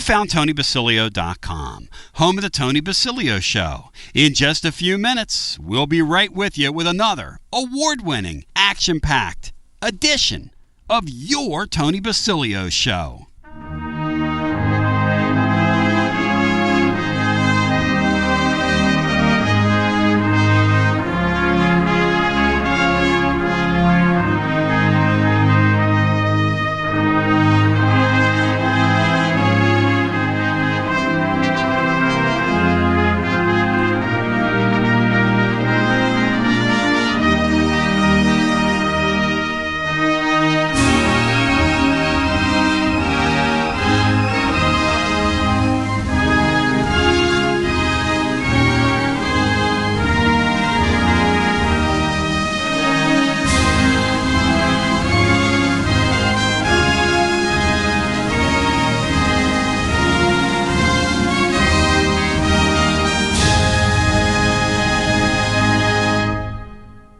found TonyBasilio.com, home of the Tony Basilio Show. In just a few minutes, we'll be right with you with another award-winning, action-packed edition of your Tony Basilio Show.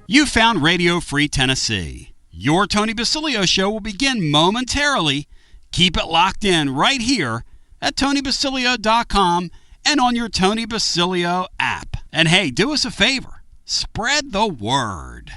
You found Radio Free Tennessee. Your Tony Basilio Show will begin momentarily. Keep it locked in right here at TonyBasilio.com and on your Tony Basilio app. And hey, do us a favor. Spread the word.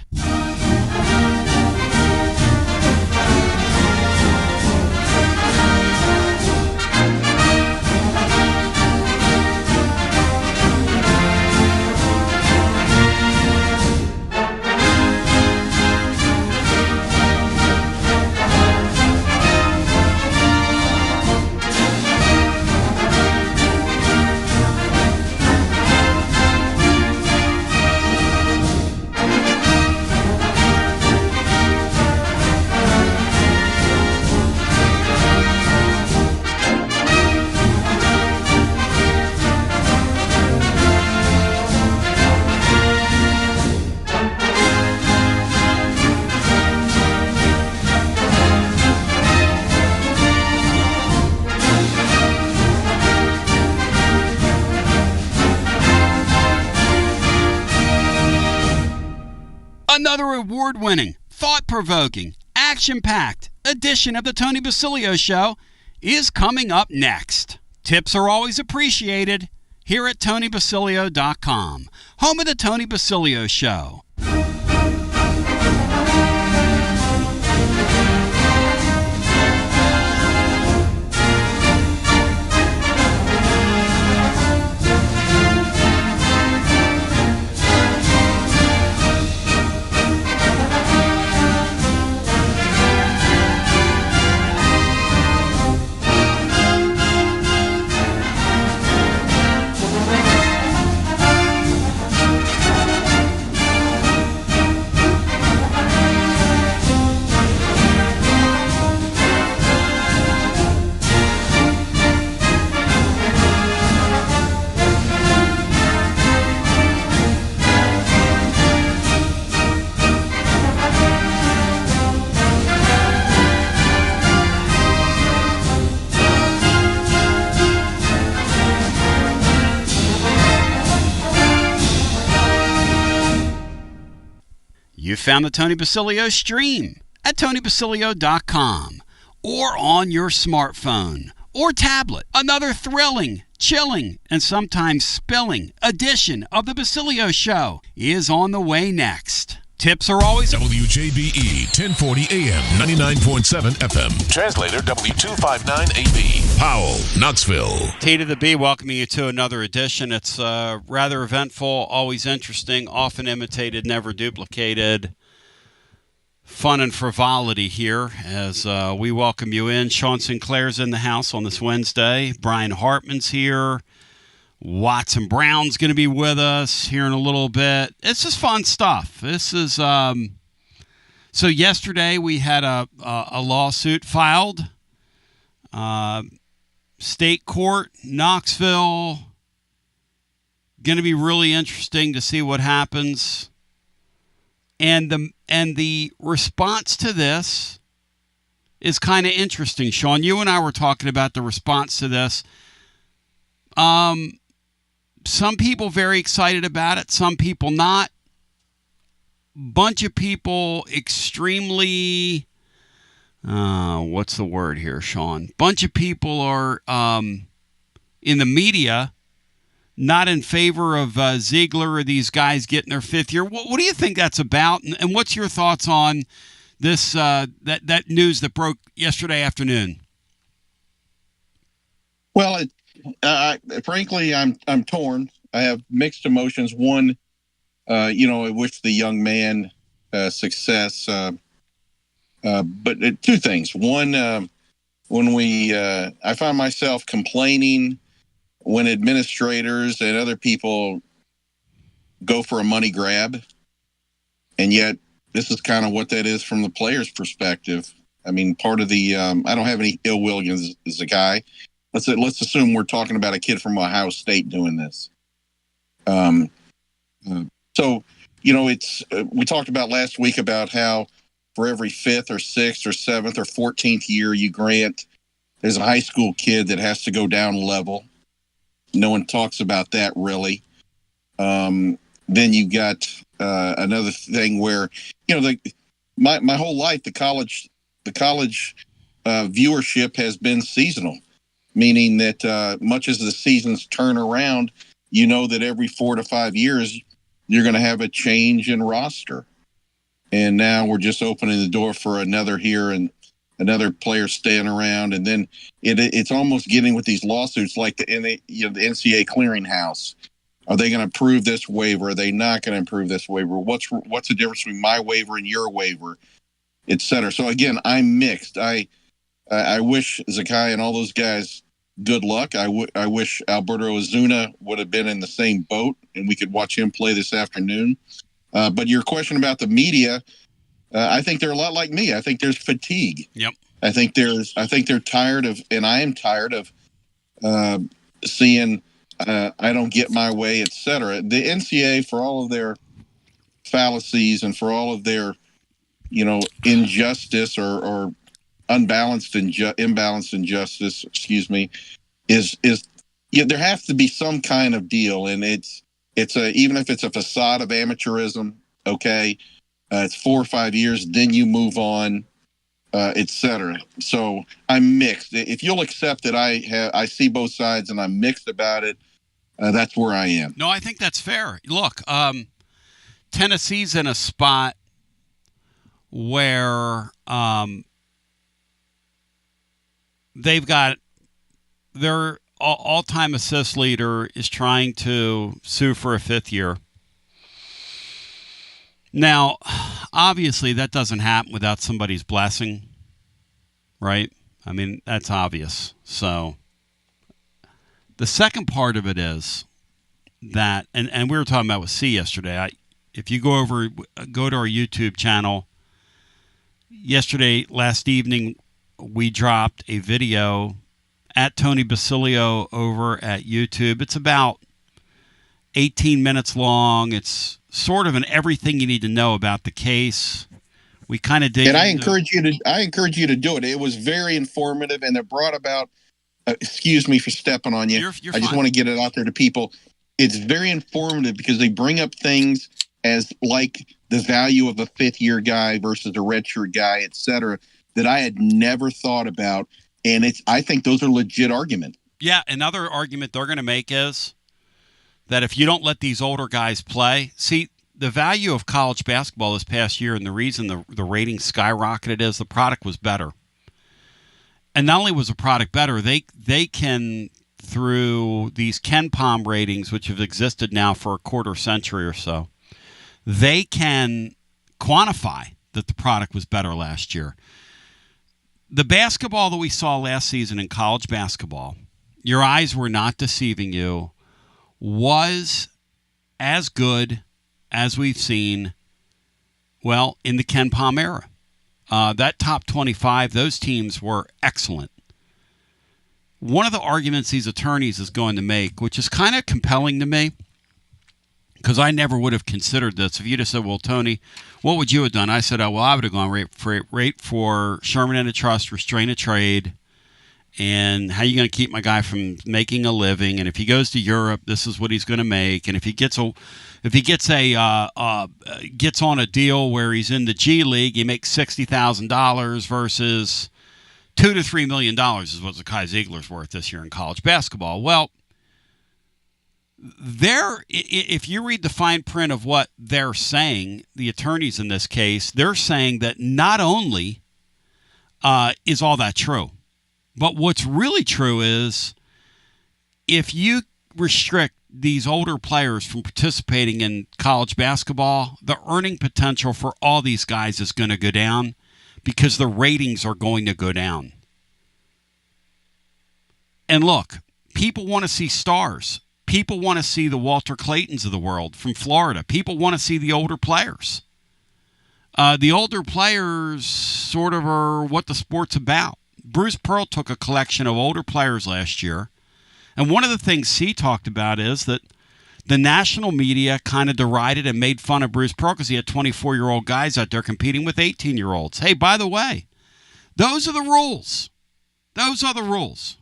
Another award-winning, thought-provoking, action-packed edition of the Tony Basilio Show is coming up next. Tips are always appreciated here at TonyBasilio.com, home of the Tony Basilio Show. You found the Tony Basilio stream at TonyBasilio.com or on your smartphone or tablet. Another thrilling, chilling, and sometimes spilling edition of the Basilio Show is on the way next. Tips are always... WJBE 1040 AM, 99.7 FM. Translator W259AB. Powell, Knoxville. T to the B welcoming you to another edition. It's rather eventful, always interesting, often imitated, never duplicated. Fun and frivolity here as we welcome you in. Sean Sinclair's in the house on this Wednesday. Brian Hartman's here. Watson Brown's going to be with us here in a little bit. It's just fun stuff. This is so yesterday we had a lawsuit filed. State court, Knoxville. Going to be really interesting to see what happens. And the response to this is kind of interesting. Sean, you and I were talking about the response to this. Some people very excited about it, some people not. Bunch of people extremely what's the word here, Sean? Bunch of people are in the media not in favor of Ziegler or these guys getting their fifth year. What do you think that's about? And what's your thoughts on this that news that broke yesterday afternoon? Well, frankly, I'm torn. I have mixed emotions. One, I wish the young man success. But two things. One, when I find myself complaining when administrators and other people go for a money grab, and yet this is kind of what that is from the player's perspective. I mean, part of the I don't have any ill will against Zakai. Let's assume we're talking about a kid from Ohio State doing this. So it's we talked about last week about how for every fifth or sixth or seventh or 14th year you grant, there's a high school kid that has to go down level. No one talks about that really. Then you got another thing where my whole life the college viewership has been seasonal, meaning that much as the seasons turn around, that every 4 to 5 years you're going to have a change in roster. And now we're just opening the door for another here and another player staying around. And then it's almost getting with these lawsuits like the NCAA clearinghouse. Are they going to approve this waiver? Are they not going to approve this waiver? What's the difference between my waiver and your waiver, et cetera? So again, I'm mixed. I wish Zakai and all those guys good luck. I wish Alberto Ozuna would have been in the same boat and we could watch him play this afternoon. But your question about the media, I think they're a lot like me. I think there's fatigue. Yep. I think they're tired of, and I am tired of seeing I don't get my way, et cetera. The NCAA, for all of their fallacies and for all of their, injustice or imbalanced injustice, is there has to be some kind of deal, and it's even if it's a facade of amateurism, okay, it's 4 or 5 years, then you move on, et cetera. So I'm mixed. If you'll accept that I see both sides and I'm mixed about it, that's where I am. No, I think that's fair. Look, Tennessee's in a spot where they've got their all-time assist leader is trying to sue for a fifth year. Now, obviously, that doesn't happen without somebody's blessing, right? I mean, that's obvious. So the second part of it is that, and we were talking about with C yesterday. If you go to our YouTube channel, last evening, we dropped a video at Tony Basilio over at YouTube. It's about 18 minutes long. It's sort of an everything you need to know about the case. We kind of dig. And I encourage you to do it. It was very informative, and it brought about. Excuse me for stepping on you. You're I just fine. want to get it out there to people. It's very informative because they bring up things as like the value of a fifth-year guy versus a redshirt guy, et cetera, that I had never thought about. And I think those are legit arguments. Yeah, another argument they're going to make is that if you don't let these older guys play, see, the value of college basketball this past year and the reason the ratings skyrocketed is the product was better. And not only was the product better, they can, through these Ken Palm ratings, which have existed now for a quarter century or so, they can quantify that the product was better last year. The basketball that we saw last season in college basketball, your eyes were not deceiving you, was as good as we've seen, well, in the Ken Palm era. That top 25, those teams were excellent. One of the arguments these attorneys is going to make, which is kind of compelling to me, because I never would have considered this. If you'd have said, well, Tony, what would you have done? I said, I would have gone rate for Sherman and a trust, restrain a trade, And how are you going to keep my guy from making a living? And if he goes to Europe, this is what he's going to make. And if he gets gets on a deal where he's in the G League, he makes $60,000 versus $2 to $3 million is what Zakai Ziegler's worth this year in college basketball. Well, if you read the fine print of what they're saying, the attorneys in this case, they're saying that not only is all that true, but what's really true is if you restrict these older players from participating in college basketball, the earning potential for all these guys is going to go down because the ratings are going to go down. And look, people want to see stars. People want to see the Walter Claytons of the world from Florida. People want to see the older players. The older players sort of are what the sport's about. Bruce Pearl took a collection of older players last year, and one of the things he talked about is that the national media kind of derided and made fun of Bruce Pearl because he had 24-year-old guys out there competing with 18-year-olds. Hey, by the way, those are the rules. Those are the rules.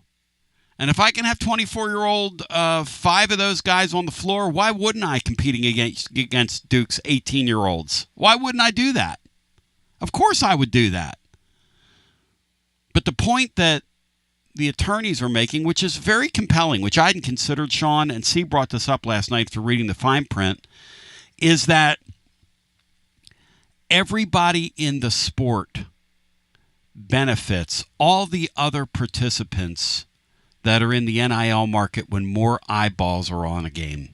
And if I can have 24-year-old, 5 of those guys on the floor, why wouldn't I competing against Duke's 18-year-olds? Why wouldn't I do that? Of course I would do that. But the point that the attorneys are making, which is very compelling, which I hadn't considered, Sean, and C brought this up last night through reading the fine print, is that everybody in the sport benefits all the other participants that are in the NIL market when more eyeballs are on a game.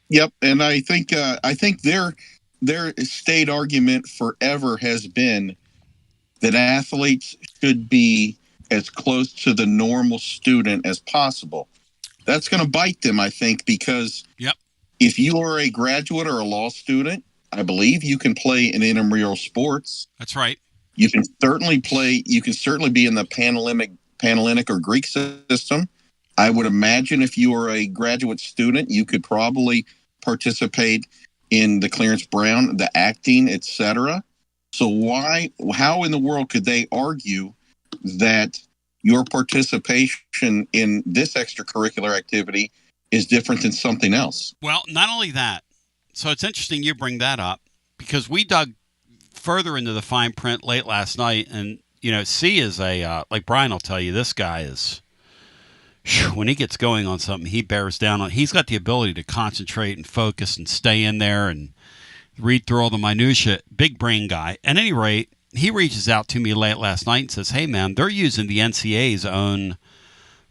Yep, and I think their state argument forever has been that athletes should be as close to the normal student as possible. That's going to bite them, I think, because if you are a graduate or a law student, I believe you can play in intramural sports. That's right. You can certainly play. You can certainly be in the Panhellenic or Greek system. I would imagine if you are a graduate student, you could probably participate in the Clarence Brown, the acting, etc. So how in the world could they argue that your participation in this extracurricular activity is different than something else? Well, not only that. So it's interesting you bring that up because we dug further into the fine print late last night. And, C is like Brian will tell you, this guy is, when he gets going on something, he bears down on. He's got the ability to concentrate and focus and stay in there and read through all the minutia. Big brain guy. At any rate, he reaches out to me late last night and says, hey, man, they're using the NCAA's own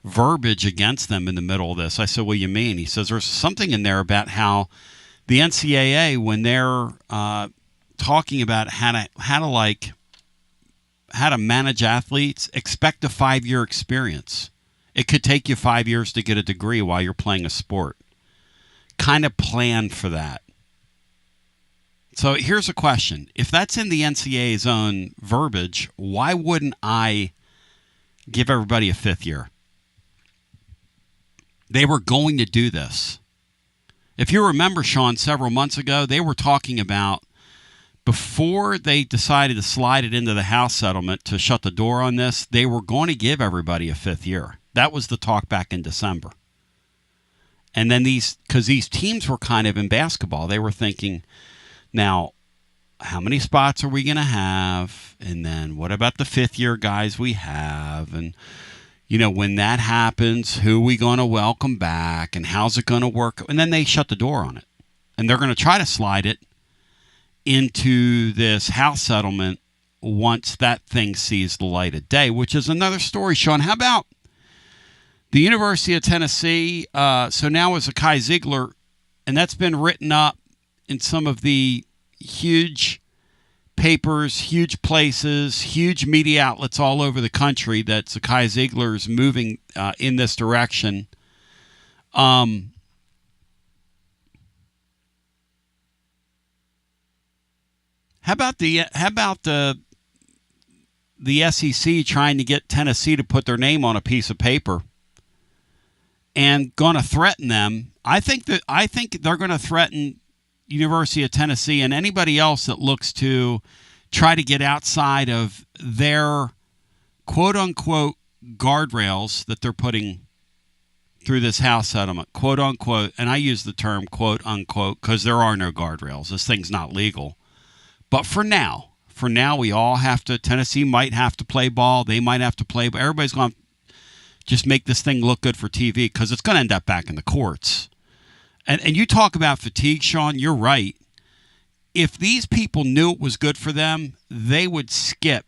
verbiage against them in the middle of this. I said, what do you mean? He says, there's something in there about how the NCAA, when they're talking about how to manage athletes, expect a 5-year experience. It could take you 5 years to get a degree while you're playing a sport. Kind of plan for that. So here's a question. If that's in the NCAA's own verbiage, why wouldn't I give everybody a 5th year? They were going to do this. If you remember, Sean, several months ago, they were talking about, before they decided to slide it into the House settlement to shut the door on this, they were going to give everybody a 5th year. That was the talk back in December. And then because these teams were kind of in basketball, they were thinking, now, how many spots are we going to have? And then what about the 5th year guys we have? And, when that happens, who are we going to welcome back? And how's it going to work? And then they shut the door on it. And they're going to try to slide it into this House settlement once that thing sees the light of day, which is another story, Sean. How about the University of Tennessee? So now is Zakai Ziegler, and that's been written up in some of the huge papers, huge places, huge media outlets all over the country that Zakai Ziegler is moving in this direction. How about the SEC trying to get Tennessee to put their name on a piece of paper and going to threaten them? I think they're going to threaten University of Tennessee and anybody else that looks to try to get outside of their quote-unquote guardrails that they're putting through this House settlement, quote-unquote, and I use the term quote-unquote because there are no guardrails. This thing's not legal. But for now, we all have to, Tennessee might have to play ball. They might have to play, but everybody's going to just make this thing look good for TV because it's going to end up back in the courts. And you talk about fatigue, Sean, you're right. If these people knew it was good for them, they would skip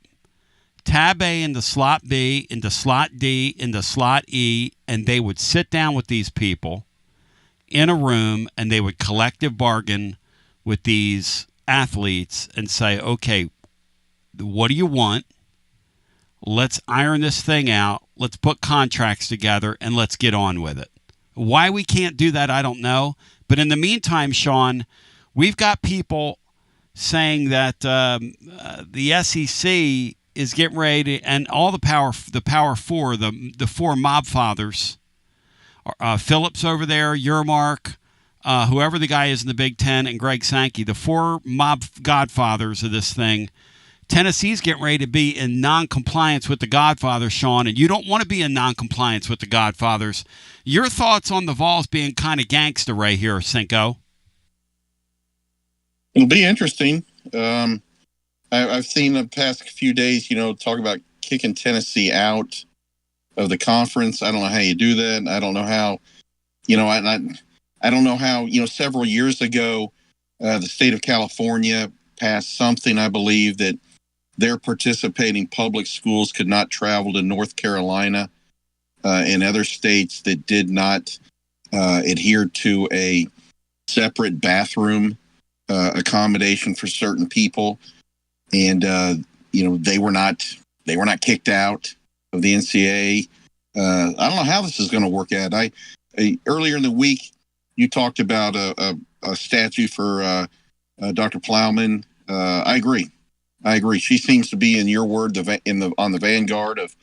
Tab A into slot B, into slot D, into slot E, and they would sit down with these people in a room and they would collective bargain with these athletes and say, okay, what do you want? Let's iron this thing out. Let's put contracts together and let's get on with it. Why we can't do that, I don't know. But in the meantime, Sean, we've got people saying that the SEC is getting ready to, and all the power four, the four mob fathers, Phillips over there, Yermark, whoever the guy is in the Big Ten, and Greg Sankey, the four mob godfathers of this thing. Tennessee's getting ready to be in non-compliance with the Godfathers, Sean, and you don't want to be in non-compliance with the Godfathers. Your thoughts on the Vols being kind of gangster right here, Cinco? It'll be interesting. I've seen the past few days, talk about kicking Tennessee out of the conference. I don't know how you do that. I don't know how, I don't know how, several years ago, the state of California passed something, I believe, that their participating public schools could not travel to North Carolina and other states that did not adhere to a separate bathroom accommodation for certain people. And, they were not kicked out of the NCAA. I don't know how this is going to work out. Earlier in the week, you talked about a statue for Dr. Plowman. I agree. She seems to be, in your word, on the vanguard of,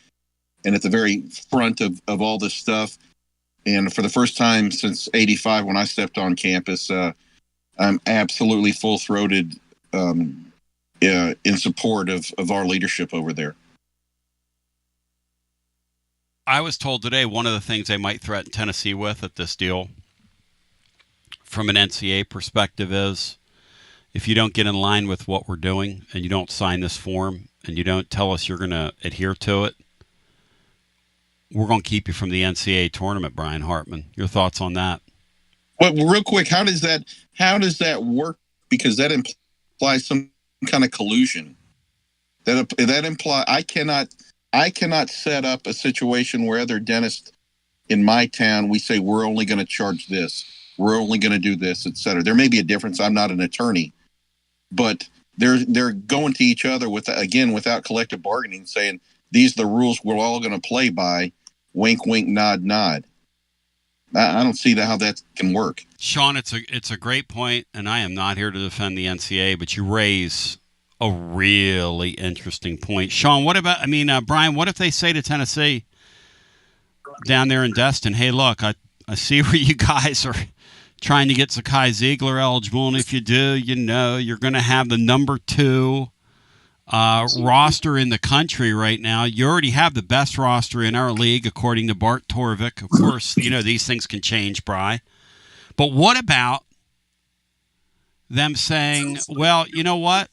and at the very front of all this stuff. And for the first time since '85, when I stepped on campus, I'm absolutely full-throated in support of our leadership over there. I was told today one of the things they might threaten Tennessee with at this deal from an NCAA perspective is, if you don't get in line with what we're doing and you don't sign this form and you don't tell us you're going to adhere to it, we're going to keep you from the NCAA tournament, Brian Hartman. Your thoughts on that? Well, real quick, how does that work? Because that implies some kind of collusion. That imply I cannot set up a situation where other dentists in my town, we say we're only going to charge this, we're only going to do this, et cetera. There may be a difference. I'm not an attorney, but they're going to each other without collective bargaining, saying these are the rules we're all going to play by. Wink, wink, nod, nod. I don't see how that can work. Sean, it's a great point, and I am not here to defend the NCAA, but you raise a really interesting point. Sean, Brian, what if they say to Tennessee down there in Destin, hey, look, I see where you guys are trying to get Zakai Ziggler eligible, and if you do, you're going to have the number 2 roster in the country right now. You already have the best roster in our league, according to Bart Torvik. Of course, these things can change, Bri. But what about them saying, well, you know what?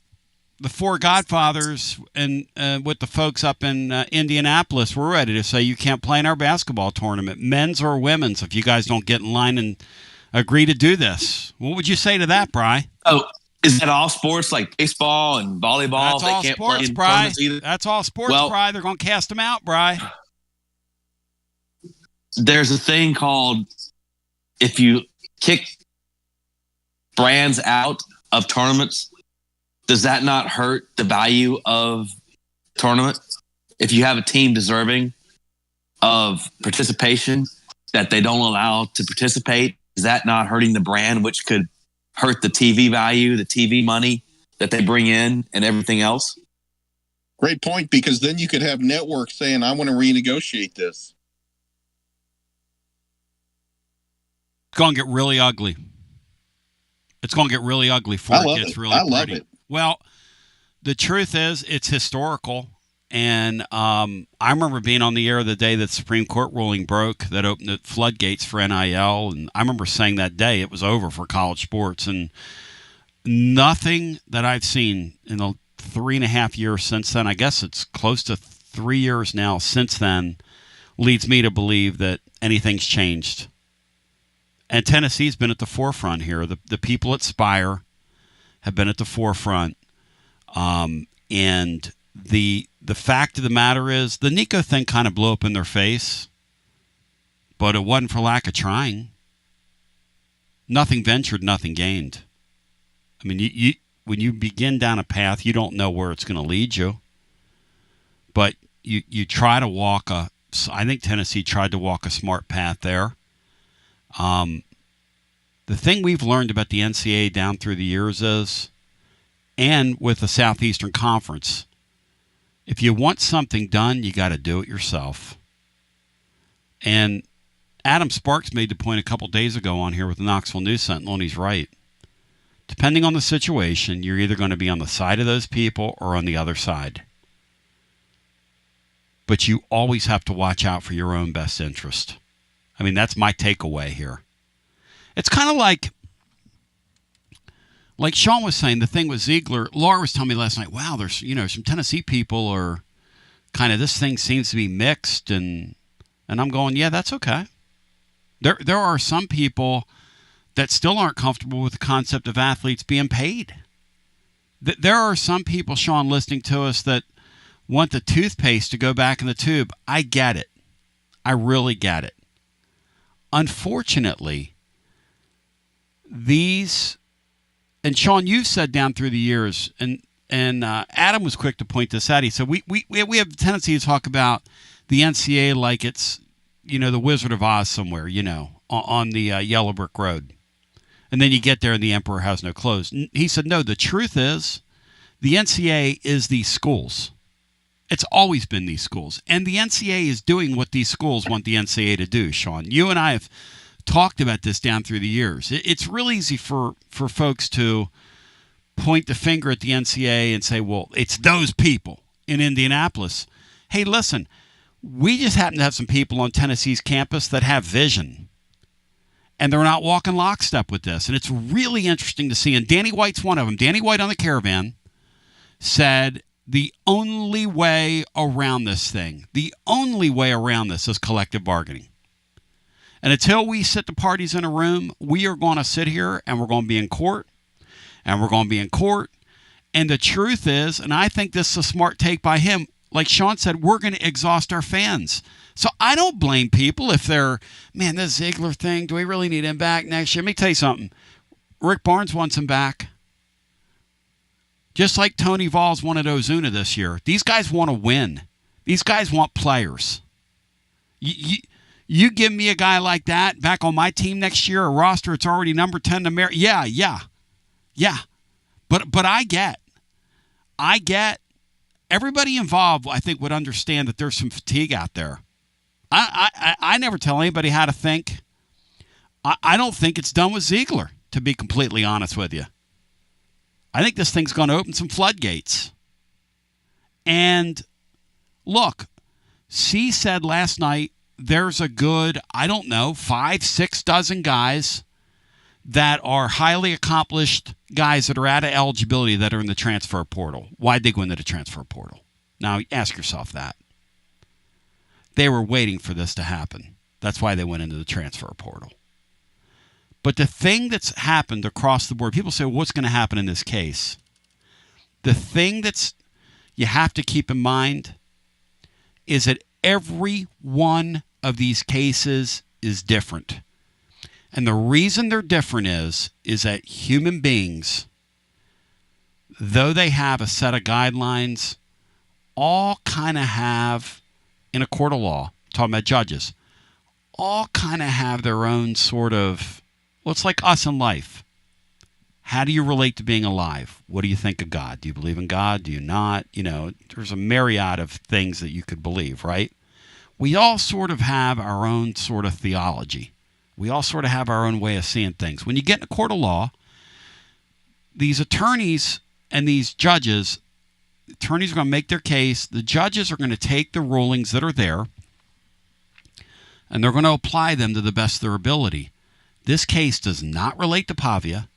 The four godfathers and with the folks up in Indianapolis, we're ready to say you can't play in our basketball tournament, men's or women's, if you guys don't get in line and agree to do this. What would you say to that, Bri? Oh, is that all sports like baseball and volleyball? That's all sports, Bri. That's all sports, Bri. They're going to cast them out, Bri. There's a thing called, if you kick brands out of tournaments, does that not hurt the value of the tournament? If you have a team deserving of participation that they don't allow to participate, is that not hurting the brand, which could hurt the TV value, the TV money that they bring in, and everything else? Great point, because then you could have networks saying, I want to renegotiate this. It's going to get really ugly. It's going to get really ugly before it gets really pretty. I love it. Well, the truth is, it's historical, And I remember being on the air the day that the Supreme Court ruling broke that opened the floodgates for NIL. And I remember saying that day it was over for college sports. And nothing that I've seen in the 3.5 years since then, I guess it's close to 3 years now since then, leads me to believe that anything's changed. And Tennessee's been at the forefront here. The people at Spire have been at the forefront. And the fact of the matter is the Nico thing kind of blew up in their face, but it wasn't for lack of trying. Nothing ventured, nothing gained. I mean, you when you begin down a path, you don't know where it's going to lead you. But you try to walk I think Tennessee tried to walk a smart path there. The thing we've learned about the NCAA down through the years is, and with the Southeastern Conference, if you want something done, you got to do it yourself. And Adam Sparks made the point a couple days ago on here with the Knoxville News Sentinel, and he's right. Depending on the situation, you're either going to be on the side of those people or on the other side. But you always have to watch out for your own best interest. I mean, that's my takeaway here. It's kind of like Sean was saying, the thing with Ziegler. Laura was telling me last night, wow, there's, some Tennessee people are kind of, this thing seems to be mixed. And I'm going, yeah, that's okay. There are some people that still aren't comfortable with the concept of athletes being paid. There are some people, Sean, listening to us that want the toothpaste to go back in the tube. I get it. I really get it. Unfortunately, and Sean, you've said down through the years, and Adam was quick to point this out. He said, we have a tendency to talk about the NCAA like it's, the Wizard of Oz somewhere, on the Yellow Brick Road. And then you get there and the emperor has no clothes. He said, no, the truth is the NCAA is these schools. It's always been these schools. And the NCAA is doing what these schools want the NCAA to do, Sean. You and I have talked about this down through the years. It's real easy for folks to point the finger at the NCAA and say, well, it's those people in Indianapolis. Hey, listen, we just happen to have some people on Tennessee's campus that have vision. And they're not walking lockstep with this. And it's really interesting to see. And Danny White's one of them. Danny White on the Caravan said the only way around this thing, the only way around this is collective bargaining. And until we sit the parties in a room, we are going to sit here and we're going to be in court. And we're going to be in court. And the truth is, and I think this is a smart take by him, like Sean said, we're going to exhaust our fans. So I don't blame people if they're, man, this Ziegler thing, do we really need him back next year? Let me tell you something. Rick Barnes wants him back. Just like Tony Vols wanted Ozuna this year. These guys want to win. These guys want players. You give me a guy like that back on my team next year, a roster it's already number 10 to merit. Yeah. But I get everybody involved, I think, would understand that there's some fatigue out there. I never tell anybody how to think. I don't think it's done with Ziegler, to be completely honest with you. I think this thing's going to open some floodgates. And look, C said last night there's a good, 5-6 dozen guys that are highly accomplished guys that are out of eligibility that are in the transfer portal. Why'd they go into the transfer portal? Now, ask yourself that. They were waiting for this to happen. That's why they went into the transfer portal. But the thing that's happened across the board, people say, well, what's going to happen in this case? The thing that's you have to keep in mind is that every one of these cases is different. And the reason they're different is that human beings, though they have a set of guidelines, all kind of have, in a court of law, talking about judges, all kind of have their own sort of, well, it's like us in life. How do you relate to being alive? What do you think of God? Do you believe in God? Do you not? There's a myriad of things that you could believe, right? We all sort of have our own sort of theology. We all sort of have our own way of seeing things. When you get in a court of law, these attorneys and these judges, attorneys are going to make their case. The judges are going to take the rulings that are there, and they're going to apply them to the best of their ability. This case does not relate to Pavia.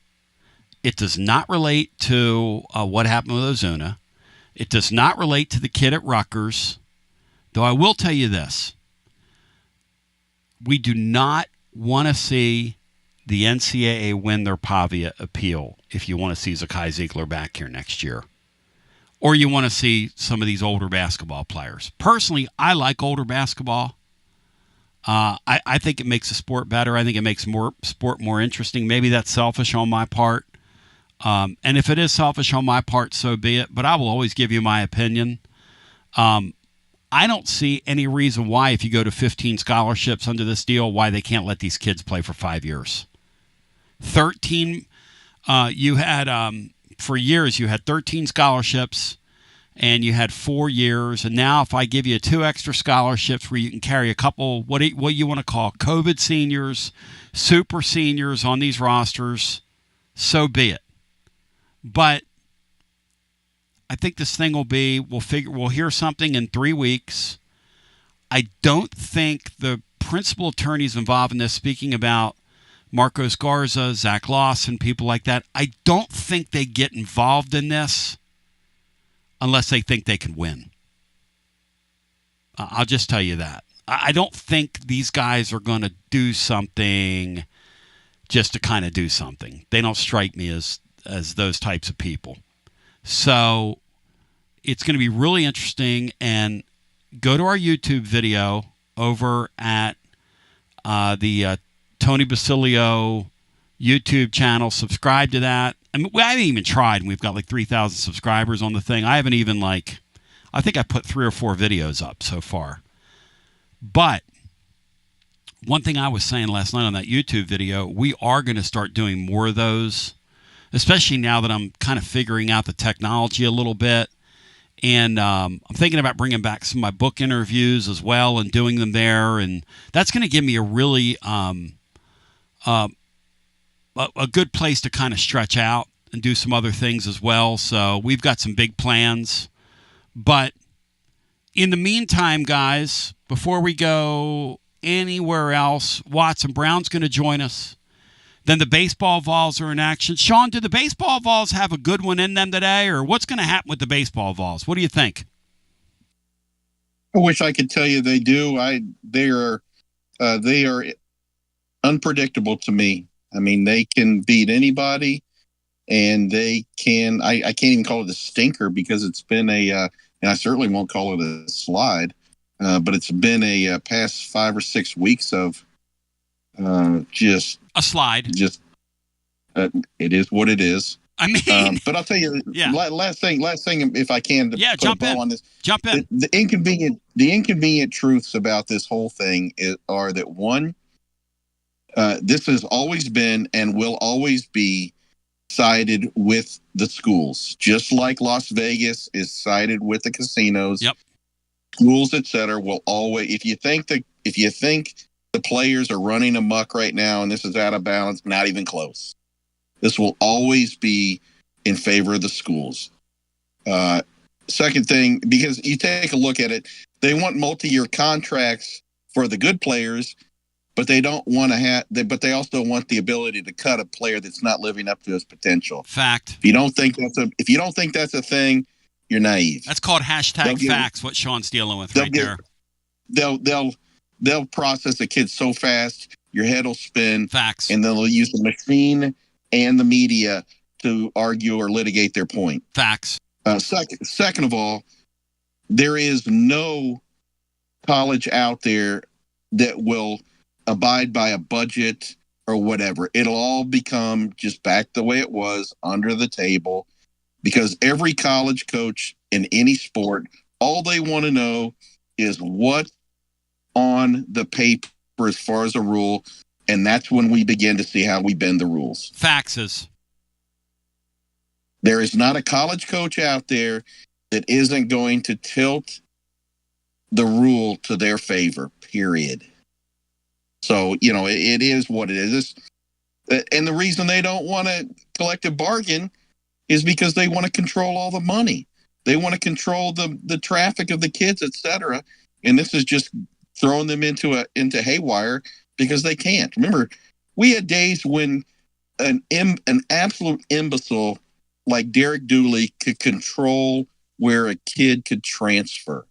It does not relate to what happened with Ozuna. It does not relate to the kid at Rutgers. Though I will tell you this. We do not want to see the NCAA win their Pavia appeal if you want to see Zakai Ziggler back here next year. Or you want to see some of these older basketball players. Personally, I like older basketball. I think it makes the sport better. I think it makes sport more interesting. Maybe that's selfish on my part. And if it is selfish on my part, so be it. But I will always give you my opinion. I don't see any reason why, if you go to 15 scholarships under this deal, why they can't let these kids play for 5 years. 13, you had, for years, you had 13 scholarships, and you had 4 years. And now if I give you 2 extra scholarships where you can carry a couple, what you want to call COVID seniors, super seniors on these rosters, so be it. But I think this thing will be, we'll hear something in 3 weeks. I don't think the principal attorneys involved in this, speaking about Marcos Garza, Zach Lawson, people like that, I don't think they get involved in this unless they think they can win. I'll just tell you that. I don't think these guys are going to do something just to kind of do something. They don't strike me as those types of people. So it's going to be really interesting. And go to our YouTube video over at the Tony Basilio YouTube channel. Subscribe to that. I mean, I haven't even tried, and we've got like 3,000 subscribers on the thing. I haven't even I think I put 3 or 4 videos up so far. But one thing I was saying last night on that YouTube video, we are going to start doing more of those, especially now that I'm kind of figuring out the technology a little bit. And I'm thinking about bringing back some of my book interviews as well and doing them there. And that's going to give me a really a good place to kind of stretch out and do some other things as well. So we've got some big plans. But in the meantime, guys, before we go anywhere else, Watson Brown's going to join us. Then the baseball Vols are in action. Sean, do the baseball Vols have a good one in them today, or what's going to happen with the baseball Vols? What do you think? I wish I could tell you they do. They are unpredictable to me. I mean, they can beat anybody, and they can. I can't even call it a stinker because it's been and I certainly won't call it a slide, but it's been a past 5 or 6 weeks of just a slide. Just it is what it is. I mean, but I'll tell you, yeah. Last thing, if I can, to put jump a ball in. on this. Jump in. The inconvenient truths about this whole thing are that one, this has always been and will always be sided with the schools, just like Las Vegas is sided with the casinos. Yep. Schools, etc., will always. If you think the players are running amok right now and this is out of balance, not even close. This will always be in favor of the schools. Second thing, because you take a look at it, they want multi-year contracts for the good players, but they don't want to but they also want the ability to cut a player that's not living up to his potential. Fact. If you don't think that's a thing, you're naive. That's called #facts. What Sean's dealing with right there. They'll process a kid so fast, your head will spin. Facts. And they'll use the machine and the media to argue or litigate their point. Facts. Second of all, there is no college out there that will abide by a budget or whatever. It'll all become just back the way it was, under the table, because every college coach in any sport, all they want to know is what on the paper as far as a rule, and that's when we begin to see how we bend the rules. Faxes. There is not a college coach out there that isn't going to tilt the rule to their favor, period. So, it is what it is. And the reason they don't want a collective bargain is because they want to control all the money. They want to control the traffic of the kids, etc. And this is just throwing them into haywire because they can't. Remember, we had days when an absolute imbecile like Derek Dooley could control where a kid could transfer.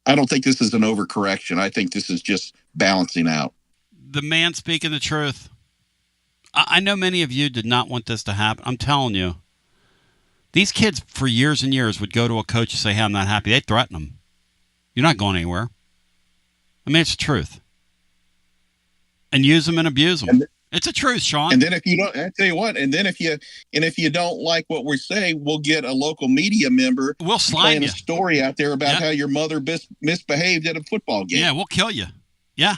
I don't think this is an overcorrection. I think this is just balancing out. The man speaking the truth. I know many of you did not want this to happen. I'm telling you. These kids for years and years would go to a coach and say, hey, I'm not happy. They'd threaten them. You're not going anywhere. I mean, it's the truth. And use them and abuse them. It's the truth, Sean. And then if you don't, I tell you what, and then if you don't like what we say, we'll get a local media member. We'll slime playing you. A story out there about how your mother misbehaved at a football game. Yeah, we'll kill you. Yeah.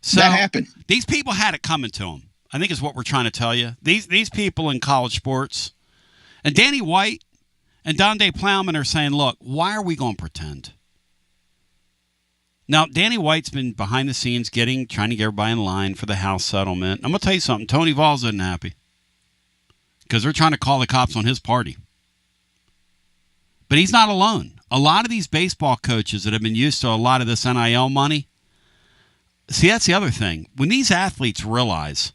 So that happened. These people had it coming to them. I think is what we're trying to tell you. These people in college sports, and Danny White and Donde Plowman are saying, look, why are we going to pretend? Now, Danny White's been behind the scenes trying to get everybody in line for the house settlement. I'm going to tell you something. Tony Vols isn't happy because they're trying to call the cops on his party. But he's not alone. A lot of these baseball coaches that have been used to a lot of this NIL money, see, that's the other thing. When these athletes realize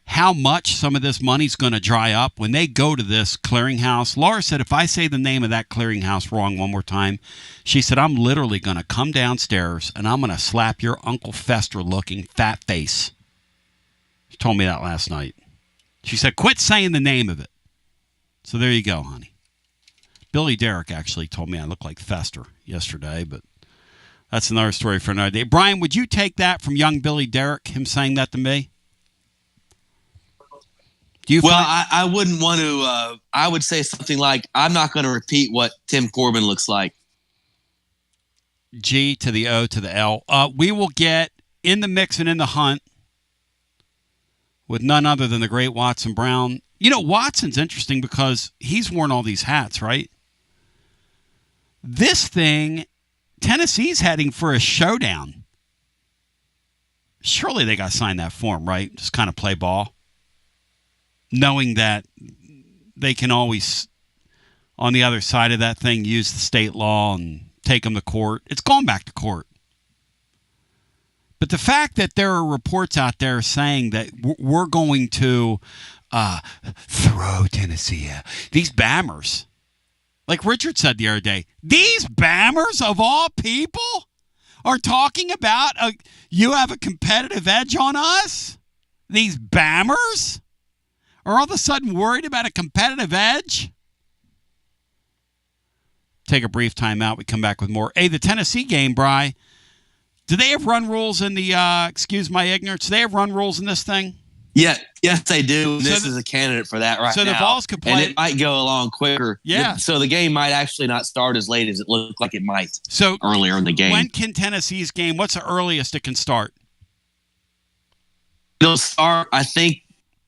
how much some of this money's going to dry up when they go to this clearinghouse. Laura said, if I say the name of that clearinghouse wrong one more time, she said, I'm literally going to come downstairs and I'm going to slap your Uncle Fester-looking fat face. She told me that last night. She said, quit saying the name of it. So there you go, honey. Billy Derrick actually told me I look like Fester yesterday, but that's another story for another day. Brian, would you take that from young Billy Derrick, him saying that to me? I wouldn't want to. I would say something like, I'm not going to repeat what Tim Corbin looks like. G to the O to the L. We will get in the mix and in the hunt with none other than the great Watson Brown. You know, Watson's interesting because he's worn all these hats, right? This thing, Tennessee's heading for a showdown. Surely they got to sign that form, right? Just kind of play ball. Knowing that they can always, on the other side of that thing, use the state law and take them to court. It's going back to court. But the fact that there are reports out there saying that we're going to throw Tennessee out. These Bammers, like Richard said the other day, these Bammers of all people are talking about you have a competitive edge on us? These Bammers? Are all of a sudden worried about a competitive edge? Take a brief time out. We come back with more. Hey, the Tennessee game, Bri. Do they have run rules in the, excuse my ignorance, do they have run rules in this thing? Yeah, yes, they do. This is a candidate for that right now. So the Vols could play. And it might go along quicker. Yeah. So the game might actually not start as late as it looked like it might so earlier in the game. When can Tennessee's game, what's the earliest it can start? It'll start, I think,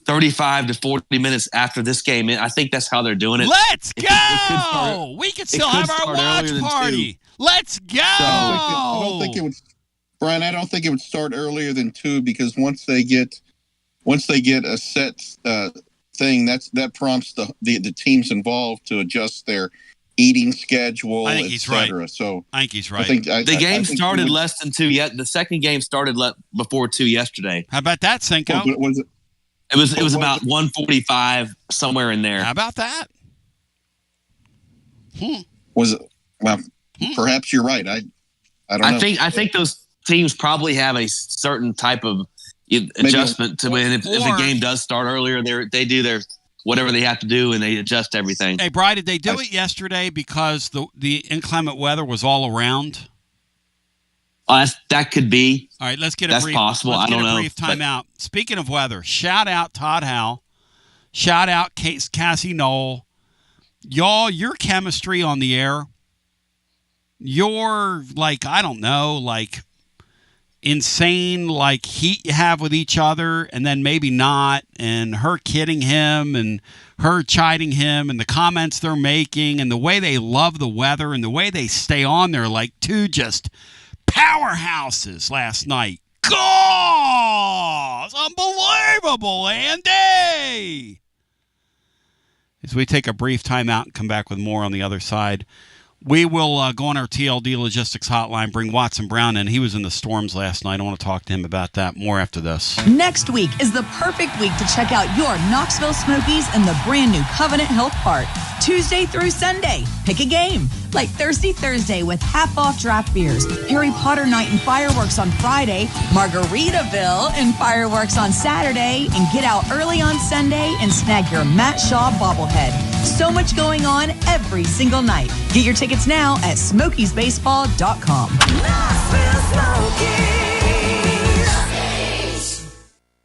35 to 40 minutes after this game. I think that's how they're doing it. Let's go! We can still have our watch party. Let's go! I don't think it would, Brian. I don't think it would start earlier than 2 because once they get a set thing, that prompts the teams involved to adjust their eating schedule, I think he's right. So I think he's right. The game started less than 2 yet. The second game started before 2 yesterday. How about that, Cinco? It was about 1:45, somewhere in there. How about that? Was it? Well, perhaps you're right. I don't know. I think those teams probably have a certain type of adjustment to when if the game does start earlier, they do their whatever they have to do and they adjust everything. Hey, Bri, did they do it yesterday because the inclement weather was all around? That could be. All right, let's get That's possible. I don't know. Brief timeout. Speaking of weather, shout out Todd Howell. Shout out Cassie Knoll. Y'all, your chemistry on the air, your, I don't know, insane, heat you have with each other and then maybe not, and her kidding him and her chiding him and the comments they're making and the way they love the weather and the way they stay on there like two just powerhouses last night. God, it's unbelievable, Andy. as we take a brief timeout and come back with more on the other side. We will go on our TLD Logistics hotline, bring Watson Brown in. He was in the storms last night. I want to talk to him about that more after this. Next week is the perfect week to check out your Knoxville Smokies in the brand new Covenant Health Park. Tuesday through Sunday, pick a game. Like Thirsty Thursday with half-off draft beers, Harry Potter Night and fireworks on Friday, Margaritaville and fireworks on Saturday, and get out early on Sunday and snag your Matt Shaw bobblehead. So much going on every single night. Get your tickets now at SmokiesBaseball.com.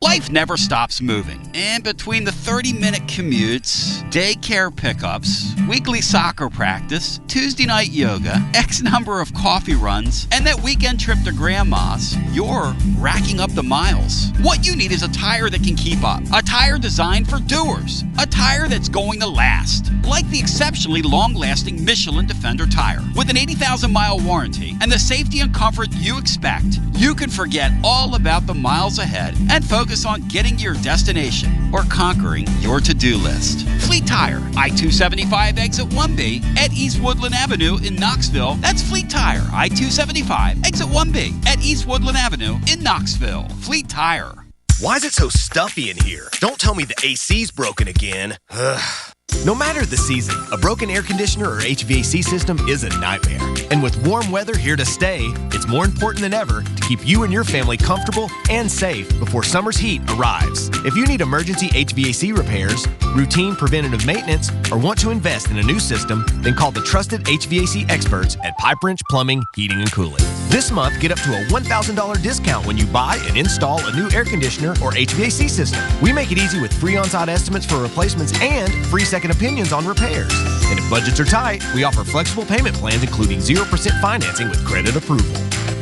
Life never stops moving, and between the 30-minute commutes, daycare pickups, weekly soccer practice, Tuesday night yoga, X number of coffee runs, and that weekend trip to Grandma's, you're racking up the miles. What you need is a tire that can keep up, a tire designed for doers, a tire that's going to last, like the exceptionally long-lasting Michelin Defender tire. With an 80,000-mile warranty and the safety and comfort you expect, you can forget all about the miles ahead and focus on getting to your destination or conquering your to-do list. Fleet Tire, I-275 exit 1B at East Woodland Avenue in Knoxville. That's Fleet Tire, I-275 exit 1B at East Woodland Avenue in Knoxville. Fleet Tire. Why is it so stuffy in here? Don't tell me the AC's broken again. Ugh. No matter the season, a broken air conditioner or HVAC system is a nightmare. And with warm weather here to stay, it's more important than ever to keep you and your family comfortable and safe before summer's heat arrives. If you need emergency HVAC repairs, routine preventative maintenance, or want to invest in a new system, then call the trusted HVAC experts at Pipe Wrench Plumbing, Heating, and Cooling. This month, get up to a $1,000 discount when you buy and install a new air conditioner or HVAC system. We make it easy with free on-site estimates for replacements and free second opinions on repairs. And if budgets are tight, we offer flexible payment plans including 0% financing with credit approval.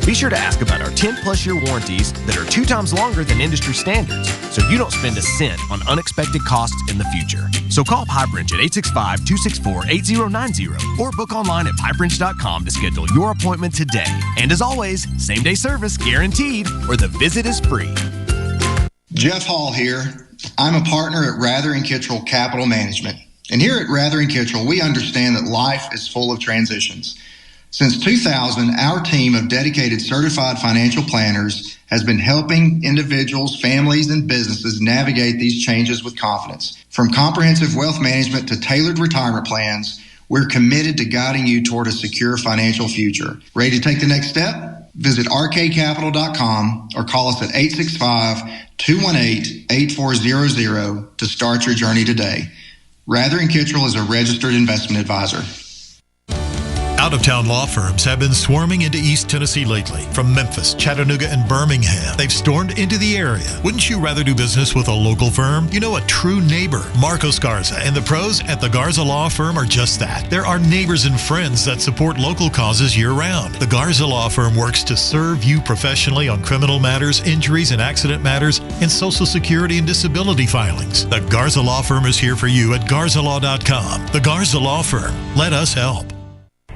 Be sure to ask about our 10-plus year warranties that are 2 times longer than industry standards, so you don't spend a cent on unexpected costs in the future. So call Pipe Wrench at 865-264-8090 or book online at pipewrench.com to schedule your appointment today. And as always, same-day service guaranteed or the visit is free. Jeff Hall here. I'm a partner at Rather & Kittrell Capital Management. And here at Rather & Kittrell, we understand that life is full of transitions. Since 2000, our team of dedicated certified financial planners has been helping individuals, families, and businesses navigate these changes with confidence. From comprehensive wealth management to tailored retirement plans, we're committed to guiding you toward a secure financial future. Ready to take the next step? Visit rkcapital.com or call us at 865-218-8400 to start your journey today. Rather & Kittrell is a registered investment advisor. Out-of-town law firms have been swarming into East Tennessee lately. From Memphis, Chattanooga, and Birmingham, they've stormed into the area. Wouldn't you rather do business with a local firm? You know, a true neighbor. Marcos Garza and the pros at the Garza Law Firm are just that. There are neighbors and friends that support local causes year-round. The Garza Law Firm works to serve you professionally on criminal matters, injuries and accident matters, and Social Security and disability filings. The Garza Law Firm is here for you at garzalaw.com. The Garza Law Firm. Let us help.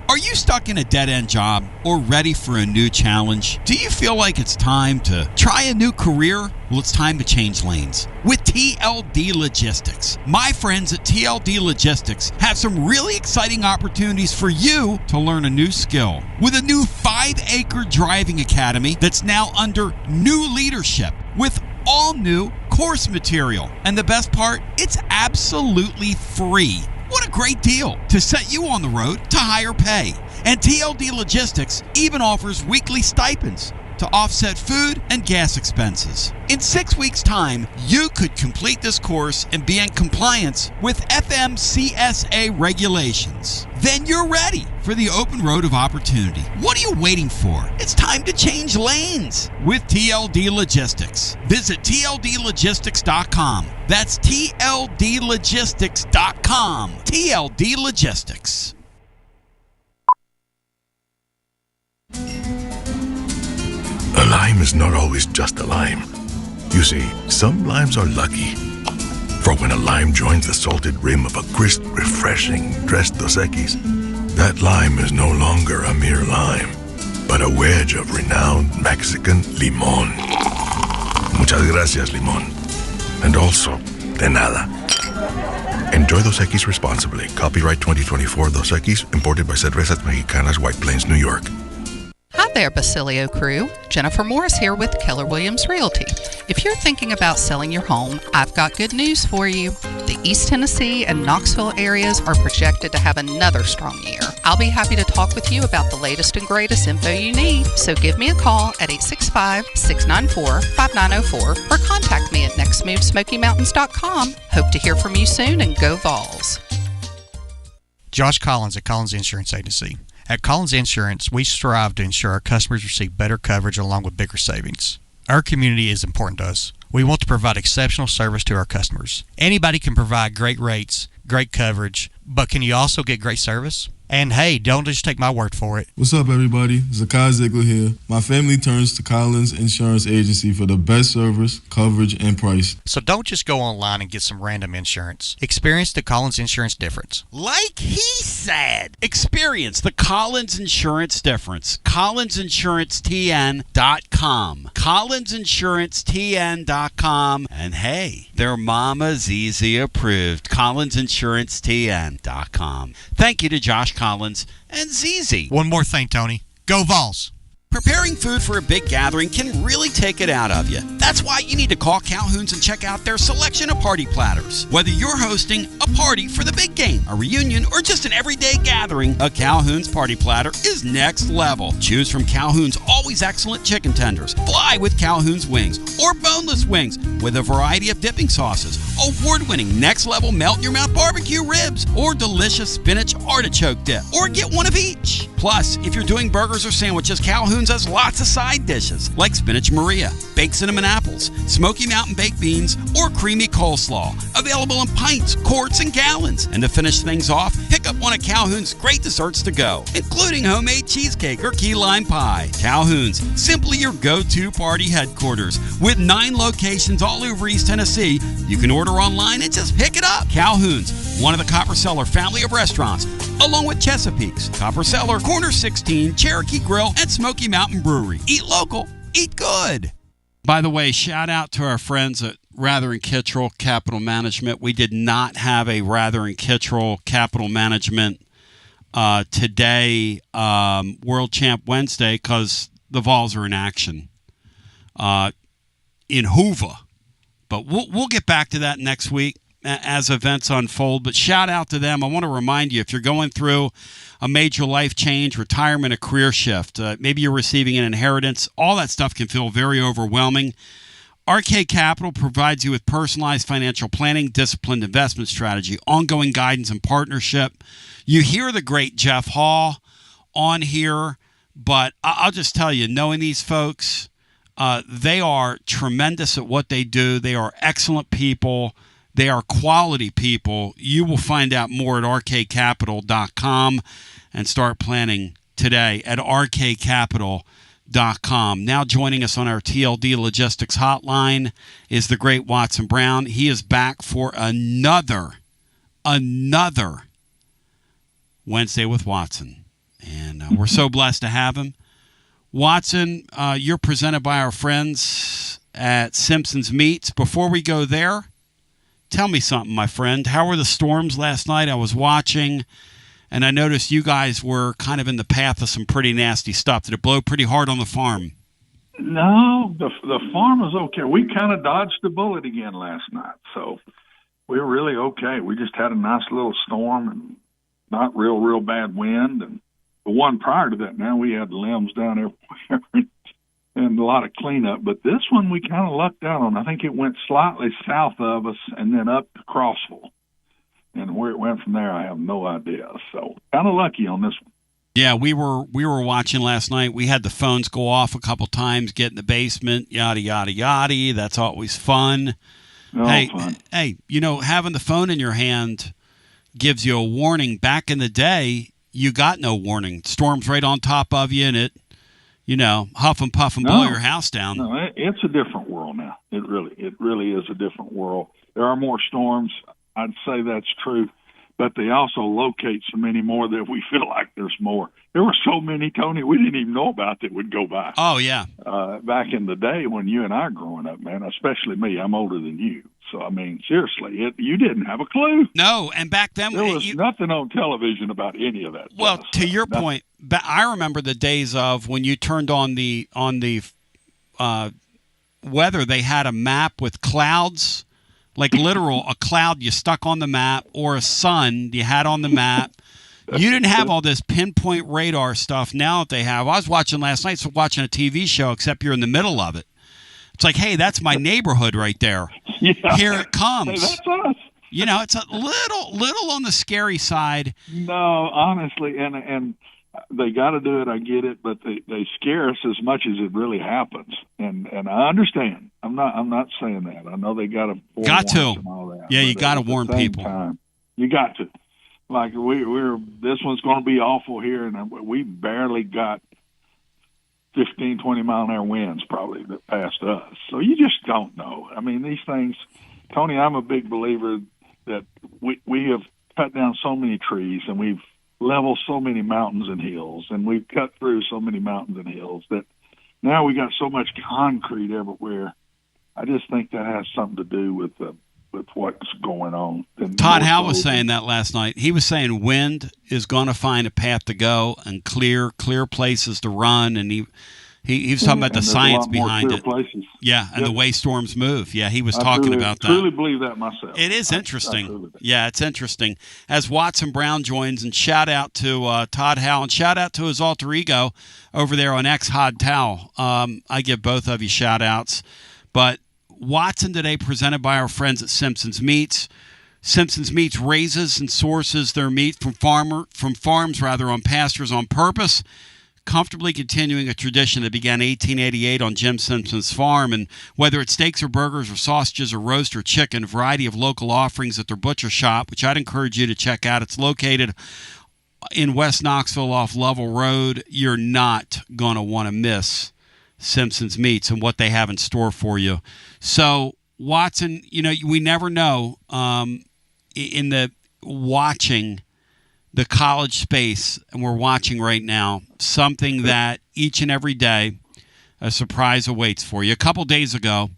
Are you stuck in a dead-end job or ready for a new challenge? Do you feel like it's time to try a new career? Well, it's time to change lanes with TLD Logistics. My friends at TLD Logistics have some really exciting opportunities for you to learn a new skill. With a new 5-acre driving academy that's now under new leadership with all new course material. And the best part, it's absolutely free. What a great deal to set you on the road to higher pay. And TLD Logistics even offers weekly stipends to offset food and gas expenses. In 6 weeks' time, you could complete this course and be in compliance with FMCSA regulations. Then you're ready for the open road of opportunity. What are you waiting for? It's time to change lanes with TLD Logistics. Visit tldlogistics.com. That's tldlogistics.com. TLD Logistics. A lime is not always just a lime. You see, some limes are lucky. For when a lime joins the salted rim of a crisp, refreshing Tres Dos Equis, that lime is no longer a mere lime, but a wedge of renowned Mexican limón. Muchas gracias, limón. And also, de nada. Enjoy Enjoy Dos Equis responsibly. Copyright 2024 Dos Equis, imported by Cervezas Mexicanas, White Plains, New York. Hi there, Basilio crew. Jennifer Morris here with Keller Williams Realty. If you're thinking about selling your home, I've got good news for you. The East Tennessee and Knoxville areas are projected to have another strong year. I'll be happy to talk with you about the latest and greatest info you need. So give me a call at 865-694-5904 or contact me at nextmovesmokymountains.com. Hope to hear from you soon, and go Vols. Josh Collins at Collins Insurance Agency. At Collins Insurance, we strive to ensure our customers receive better coverage along with bigger savings. Our community is important to us. We want to provide exceptional service to our customers. Anybody can provide great rates, great coverage, but can you also get great service? And hey, don't just take my word for it. What's up, everybody? Zakai Ziggler here. My family turns to Collins Insurance Agency for the best service, coverage, and price. So don't just go online and get some random insurance. Experience the Collins Insurance difference. Like he said, experience the Collins Insurance difference. CollinsInsuranceTN.com. CollinsInsuranceTN.com. And hey, their Mama Zizi approved. CollinsInsuranceTN.com. Thank you to Josh Collins and Zizi. One more thing, Tony. Go Vols! Preparing food for a big gathering can really take it out of you. That's why you need to call Calhoun's and check out their selection of party platters. Whether you're hosting a party for the big game, a reunion, or just an everyday gathering, a Calhoun's party platter is next level. Choose from Calhoun's always excellent chicken tenders, fly with Calhoun's wings, or boneless wings with a variety of dipping sauces, award-winning next-level melt-in-your-mouth barbecue ribs, or delicious spinach artichoke dip, or get one of each. Plus, if you're doing burgers or sandwiches, Calhoun's has lots of side dishes like spinach Maria, baked cinnamon apples, Smoky Mountain baked beans, or creamy coleslaw. Available in pints, quarts, and gallons. And to finish things off, pick up one of Calhoun's great desserts to go, including homemade cheesecake or key lime pie. Calhoun's, simply your go-to party headquarters. With 9 locations all over East Tennessee, you can order online and just pick it up. Calhoun's, one of the Copper Cellar family of restaurants, along with Chesapeake's, Copper Cellar, Corner 16, Cherokee Grill, and Smoky Mountain Brewery. Eat local, eat good. By the way, shout out to our friends at Rather and Kittrell Capital Management. We did not have a Rather and Kittrell Capital Management today, World Champ Wednesday, because the Vols are in action in Hoover. But we'll get back to that next week as events unfold. But shout out to them. I want to remind you, if you're going through a major life change, retirement, a career shift, maybe you're receiving an inheritance, all that stuff can feel very overwhelming. RK Capital provides you with personalized financial planning, disciplined investment strategy, ongoing guidance and partnership. You hear the great Jeff Hall on here, but I'll just tell you, knowing these folks, they are tremendous at what they do. They are excellent people. They are quality people. You will find out more at rkcapital.com and start planning today at rkcapital.com. Now joining us on our TLD Logistics Hotline is the great Watson Brown. He is back for another Wednesday with Watson. And we're so blessed to have him. Watson, you're presented by our friends at Simpson's Meats. Before we go there, tell me something, my friend. How were the storms last night? I was watching, and I noticed you guys were kind of in the path of some pretty nasty stuff. Did it blow pretty hard on the farm? No, the farm was okay. We kind of dodged the bullet again last night, so we were really okay. We just had a nice little storm and not real bad wind. And the one prior to that, now we had limbs down everywhere and a lot of cleanup. But this one we kind of lucked out on. I think it went slightly south of us and then up to Crossville. And where it went from there, I have no idea. So kind of lucky on this one. Yeah, we were watching last night. We had the phones go off a couple times, get in the basement, yada, yada, yada. That's always fun. Fun. Hey, you know, having the phone in your hand gives you a warning. Back in the day, you got no warning. Storm's right on top of you, and it, you know, huff and puff and blow your house down. No, it's a different world now. It really is a different world. There are more storms. I'd say that's true. but they also locate so many more that we feel like there's more. There were so many, Tony, we didn't even know about that would go by. Oh, yeah. Back in the day when you and I were growing up, man, especially me, I'm older than you. So, I mean, seriously, you didn't have a clue. No, and back then there was nothing on television about any of that. Well, to your point, I remember the days of when you turned on the weather. They had a map with clouds, like literal a cloud you stuck on the map, or a sun you had on the map. You didn't have all this pinpoint radar stuff now that they have. I was watching last night, watching a TV show, except you're in the middle of it. It's like, hey, that's my neighborhood right there. Yeah. Here it comes. Hey, that's us. You know, it's a little on the scary side. No, honestly, and they got to do it. I get it, but they scare us as much as it really happens. And I understand. I'm not saying that. I know they got to and all that. Yeah, you got to warn people. You got to. Like we're this one's going to be awful here, and we barely got 15, 20-mile-an-hour winds probably that passed us. So you just don't know. I mean, these things, Tony, I'm a big believer that we have cut down so many trees, and we've leveled so many mountains and hills, and we've cut through so many mountains and hills that now we got so much concrete everywhere. I just think that has something to do with what's going on. Todd Howe was saying that last night. He was saying wind is going to find a path to go and clear places to run, and he was talking about the science behind it. Places. Yeah, and the way storms move. Yeah, he was talking about that. I truly believe that myself. It is interesting. Yeah, it's interesting. As Watson Brown joins, and shout out to Todd Howe, and shout out to his alter ego over there on X Hod Towel. I give both of you shout outs. But Watson today, presented by our friends at Simpson's Meats. Simpson's Meats raises and sources their meat from farms on pastures on purpose, comfortably continuing a tradition that began 1888 on Jim Simpson's farm. And whether it's steaks or burgers or sausages or roast or chicken, a variety of local offerings at their butcher shop, which I'd encourage you to check out. It's located in West Knoxville off Lovell Road. You're not going to want to miss Simpson's Meats and what they have in store for you. So, Watson, you know, we never know in the watching the college space, and we're watching right now, something that each and every day a surprise awaits for you. A couple days ago,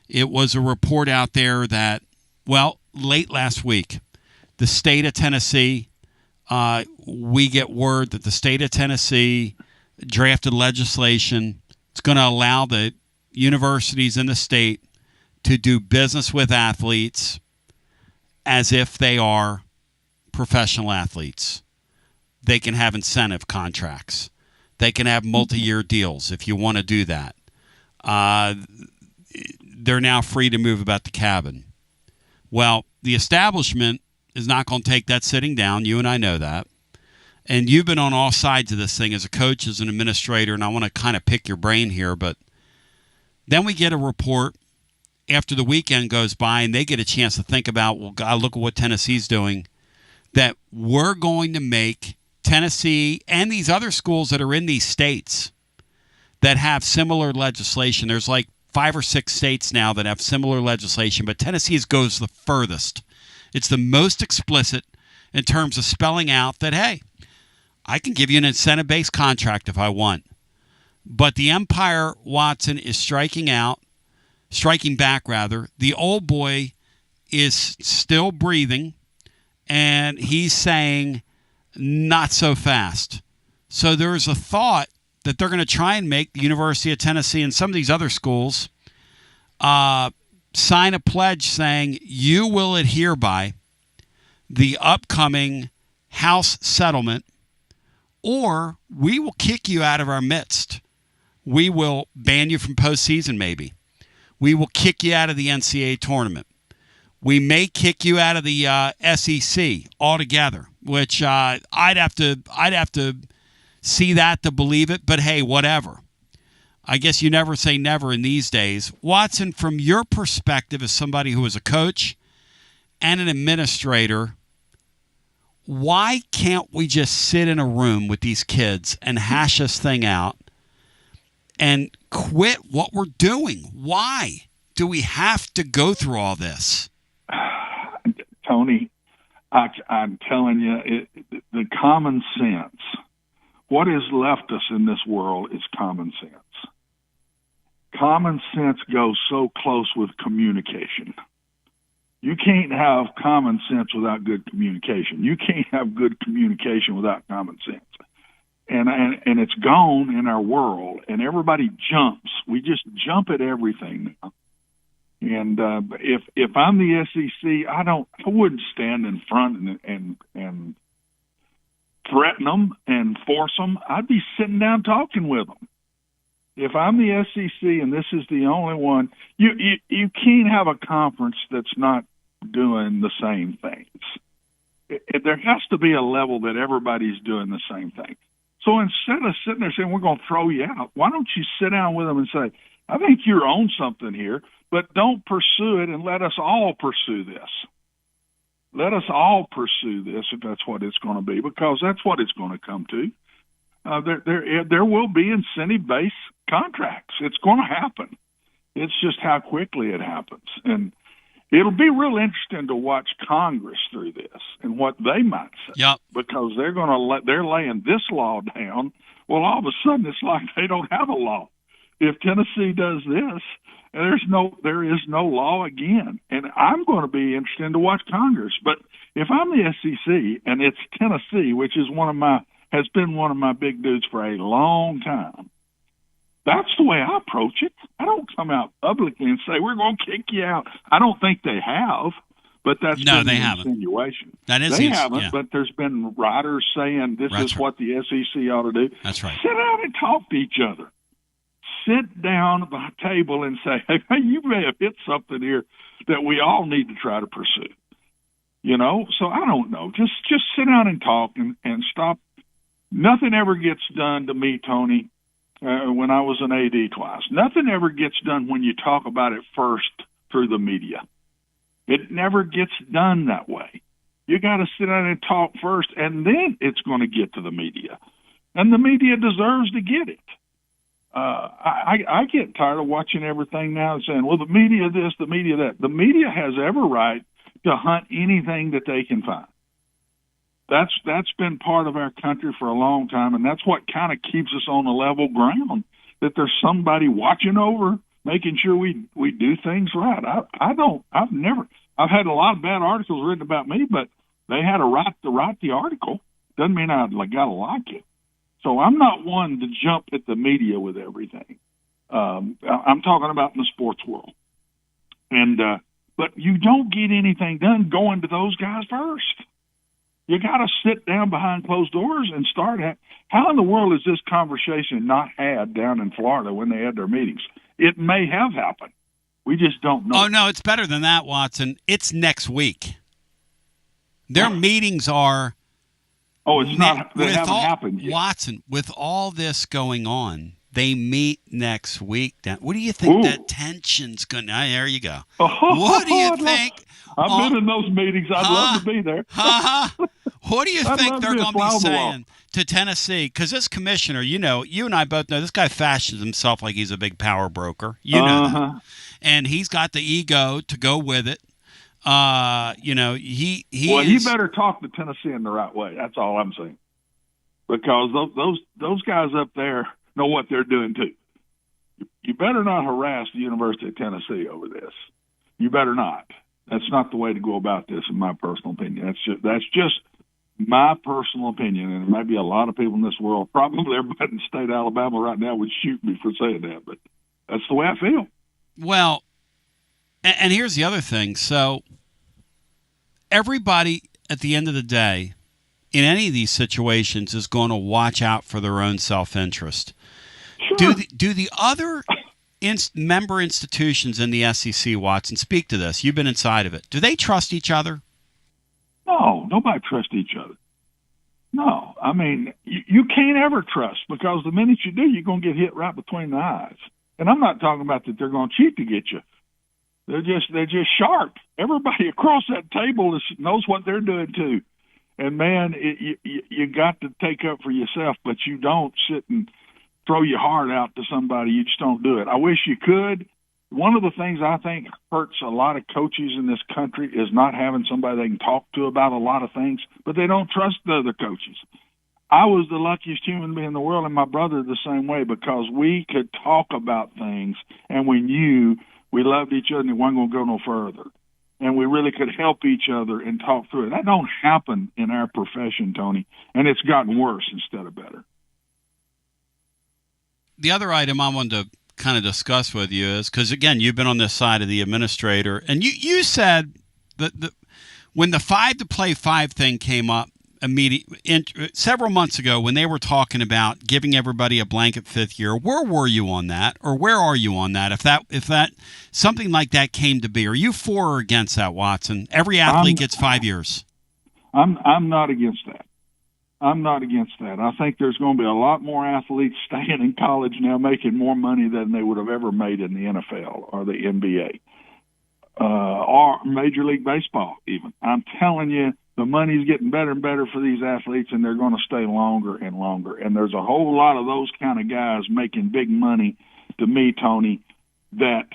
it was a report out there that, well, late last week, the state of Tennessee, we get word that the state of Tennessee drafted legislation. It's going to allow the universities in the state to do business with athletes as if they are professional athletes. They can have incentive contracts. They can have multi-year deals if you want to do that. They're now free to move about the cabin. Well, the establishment is not going to take that sitting down. You and I know that. And you've been on all sides of this thing as a coach, as an administrator, and I want to kind of pick your brain here. But then we get a report after the weekend goes by, and they get a chance to think about, well, God, look at what Tennessee's doing, that we're going to make Tennessee and these other schools that are in these states that have similar legislation. There's like 5 or 6 states now that have similar legislation, but Tennessee goes the furthest. It's the most explicit in terms of spelling out that, hey, I can give you an incentive-based contract if I want. But the Empire, Watson, is striking back. The old boy is still breathing, and he's saying, not so fast. So there's a thought that they're going to try and make the University of Tennessee and some of these other schools sign a pledge saying, you will adhere by the upcoming House settlement, or we will kick you out of our midst. We will ban you from postseason maybe. We will kick you out of the NCAA tournament. We may kick you out of the SEC altogether, which I'd have to see that to believe it, but hey, whatever. I guess you never say never in these days. Watson, from your perspective as somebody who is a coach and an administrator, why can't we just sit in a room with these kids and hash this thing out and quit what we're doing? Why do we have to go through all this? Tony, I'm telling you, the common sense. What has left us in this world is common sense. Common sense goes so close with communication. You can't have common sense without good communication. You can't have good communication without common sense. And it's gone in our world, and everybody jumps. We just jump at everything now. And if I'm the SEC, I wouldn't stand in front and threaten them and force them. I'd be sitting down talking with them. If I'm the SEC and this is the only one, you can't have a conference that's not doing the same things. There has to be a level that everybody's doing the same thing. So instead of sitting there saying, we're going to throw you out, why don't you sit down with them and say, I think you're on something here, but don't pursue it and let us all pursue this. Let us all pursue this if that's what it's going to be, because that's what it's going to come to. There will be incentive-based contracts. It's going to happen. It's just how quickly it happens. And it'll be real interesting to watch Congress through this and what they might say. Yep. Because they're laying this law down. Well, all of a sudden it's like they don't have a law. If Tennessee does this, there is no law again. And I'm going to be interested to watch Congress. But if I'm the SEC and it's Tennessee, which is has been one of my big dudes for a long time, that's the way I approach it. I don't come out publicly and say, we're going to kick you out. I don't think they have, but that's been they an haven't. insinuation. They haven't, yeah. But there's been writers saying this is what the SEC ought to do. That's right. Sit down and talk to each other. Sit down at the table and say, hey, you may have hit something here that we all need to try to pursue. So I don't know. Just sit down and talk and stop. Nothing ever gets done to me, Tony, when I was an AD class. Nothing ever gets done when you talk about it first through the media. It never gets done that way. You got to sit down and talk first, and then it's going to get to the media. And the media deserves to get it. I get tired of watching everything now and saying, well, the media this, the media that. The media has every right to hunt anything that they can find. That's been part of our country for a long time, and that's what kind of keeps us on a level ground, that there's somebody watching over, making sure we do things right. I've had a lot of bad articles written about me, but they had a right to write the article. Doesn't mean I got to like it. So I'm not one to jump at the media with everything. I'm talking about in the sports world. But you don't get anything done going to those guys first. You got to sit down behind closed doors and start. How in the world is this conversation not had down in Florida when they had their meetings? It may have happened. We just don't know. Oh, no, it's better than that, Watson. It's next week. Their meetings are. Oh, it's not. They haven't happened yet. Watson, with all this going on, they meet next week. What do you think that tension's going to... There you go. What do you think? I've been in those meetings. I'd love to be there. What do you think they're going to be saying to Tennessee? Because this commissioner, you and I both know, this guy fashions himself like he's a big power broker. You know that. And he's got the ego to go with it. He better talk to Tennessee in the right way. That's all I'm saying. Because those guys up there know what they're doing too. You better not harass the University of Tennessee over this. You better not. That's not the way to go about this, in my personal opinion. That's just my personal opinion, and there might be a lot of people in this world, probably everybody in the state of Alabama right now would shoot me for saying that, but that's the way I feel. Well, and here's the other thing. So everybody at the end of the day, in any of these situations, is going to watch out for their own self-interest. Sure. Do the other member institutions in the SEC, Watson, speak to this? You've been inside of it. Do they trust each other? No, nobody trusts each other. No, I mean, you can't ever trust, because the minute you do, you're going to get hit right between the eyes. And I'm not talking about that they're going to cheat to get you. They're just sharp. Everybody across that table knows what they're doing too. And man, you got to take up for yourself, but you don't sit and throw your heart out to somebody. You just don't do it. I wish you could, one of the things I think hurts a lot of coaches in this country is not having somebody they can talk to about a lot of things, but they don't trust the other coaches. I was the luckiest human being in the world, and my brother the same way, because we could talk about things, and we knew we loved each other and it wasn't going to go no further. And we really could help each other and talk through it. That don't happen in our profession, Tony, and it's gotten worse instead of better. The other item I wanted to kind of discuss with you is, because, again, you've been on this side of the administrator, and you said that when the 5-to-play-5 thing came up, several months ago, when they were talking about giving everybody a blanket fifth year, where were you on that, or where are you on that? If that something like that came to be, are you for or against that, Watson? Every athlete gets 5 years. I'm not against that. I'm not against that. I think there's going to be a lot more athletes staying in college now, making more money than they would have ever made in the NFL or the NBA or Major League Baseball. Even, I'm telling you, the money's getting better and better for these athletes, and they're going to stay longer and longer. And there's a whole lot of those kind of guys making big money, to me, Tony, that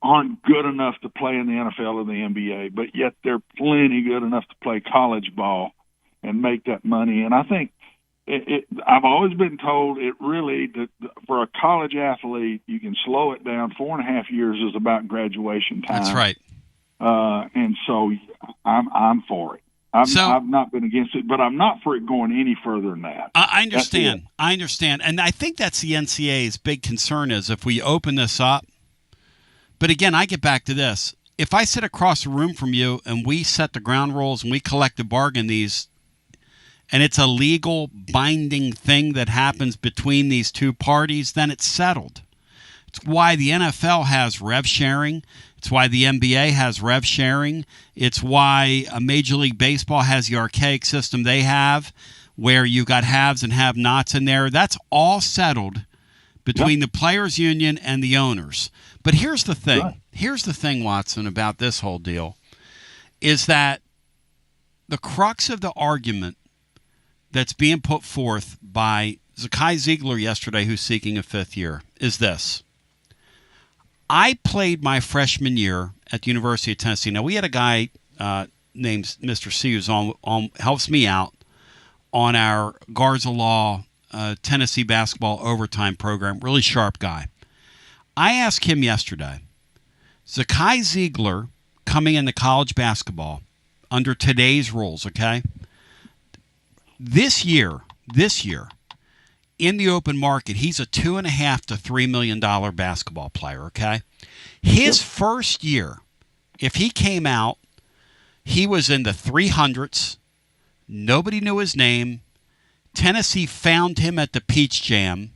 aren't good enough to play in the NFL or the NBA, but yet they're plenty good enough to play college ball and make that money. And I think I've always been told for a college athlete, you can slow it down. 4.5 years is about graduation time. That's right. And so I'm for it. I've not been against it, but I'm not for it going any further than that. I understand. I understand. And I think that's the NCAA's big concern is if we open this up. But again, I get back to this. If I sit across the room from you and we set the ground rules and we collective bargain these, and it's a legal binding thing that happens between these two parties, then it's settled. It's why the NFL has rev sharing. It's why the NBA has rev sharing. It's why Major League Baseball has the archaic system they have where you got haves and have-nots in there. That's all settled between the players' union and the owners. But here's the thing. Right. Here's the thing, Watson, about this whole deal is that the crux of the argument that's being put forth by Zakai Ziggler yesterday, who's seeking a fifth year, is this. I played my freshman year at the University of Tennessee. Now, we had a guy named Mr. C who's helps me out on our Garza Law Tennessee basketball overtime program. Really sharp guy. I asked him yesterday, Zakai Ziggler coming into college basketball under today's rules, okay? This year, in the open market, he's a $2.5 to $3 million basketball player, okay? His first year, if he came out, he was in the 300s. Nobody knew his name. Tennessee found him at the Peach Jam.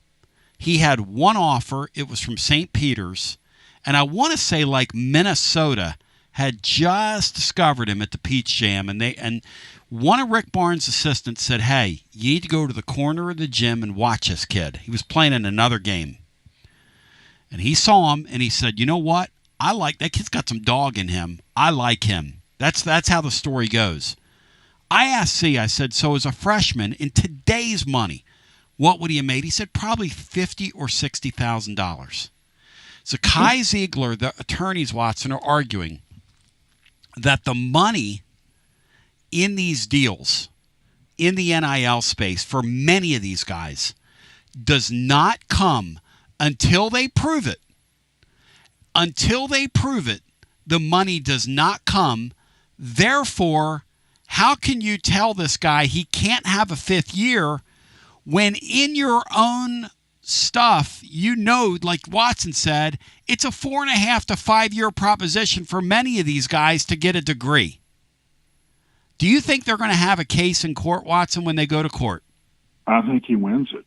He had one offer. It was from St. Peter's. And I want to say like Minnesota had just discovered him at the Peach Jam. And one of Rick Barnes' assistants said, hey, you need to go to the corner of the gym and watch this kid. He was playing in another game. And he saw him, and he said, you know what? I like that kid's got some dog in him. I like him. That's how the story goes. I asked C, I said, so as a freshman, in today's money, what would he have made? He said probably $50,000 or $60,000. Zakai Ziggler, the attorneys, Watson, are arguing that the money in these deals, in the NIL space, for many of these guys, does not come until they prove it. Until they prove it, the money does not come. Therefore, how can you tell this guy he can't have a fifth year when in your own stuff, you know, like Watson said, it's a 4.5 to 5 year proposition for many of these guys to get a degree? Do you think they're going to have a case in court, Watson, when they go to court? I think he wins it.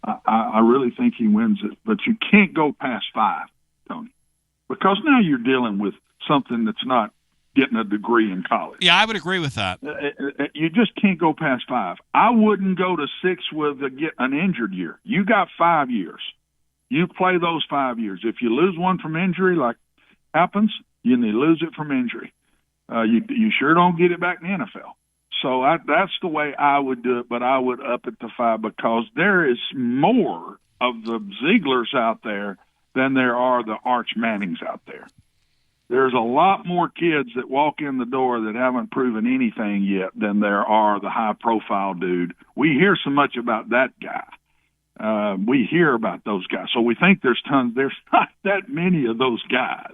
I really think he wins it. But you can't go past 5, Tony, because now you're dealing with something that's not getting a degree in college. Yeah, I would agree with that. You just can't go past 5. I wouldn't go to 6 with an injured year. You got 5 years. You play those 5 years. If you lose one from injury, like happens, you lose it from injury. You sure don't get it back in the NFL. So that's the way I would do it, but I would up it to 5 because there is more of the Zieglers out there than there are the Arch Mannings out there. There's a lot more kids that walk in the door that haven't proven anything yet than there are the high-profile dude. We hear so much about that guy. We hear about those guys. So we think there's tons. There's not that many of those guys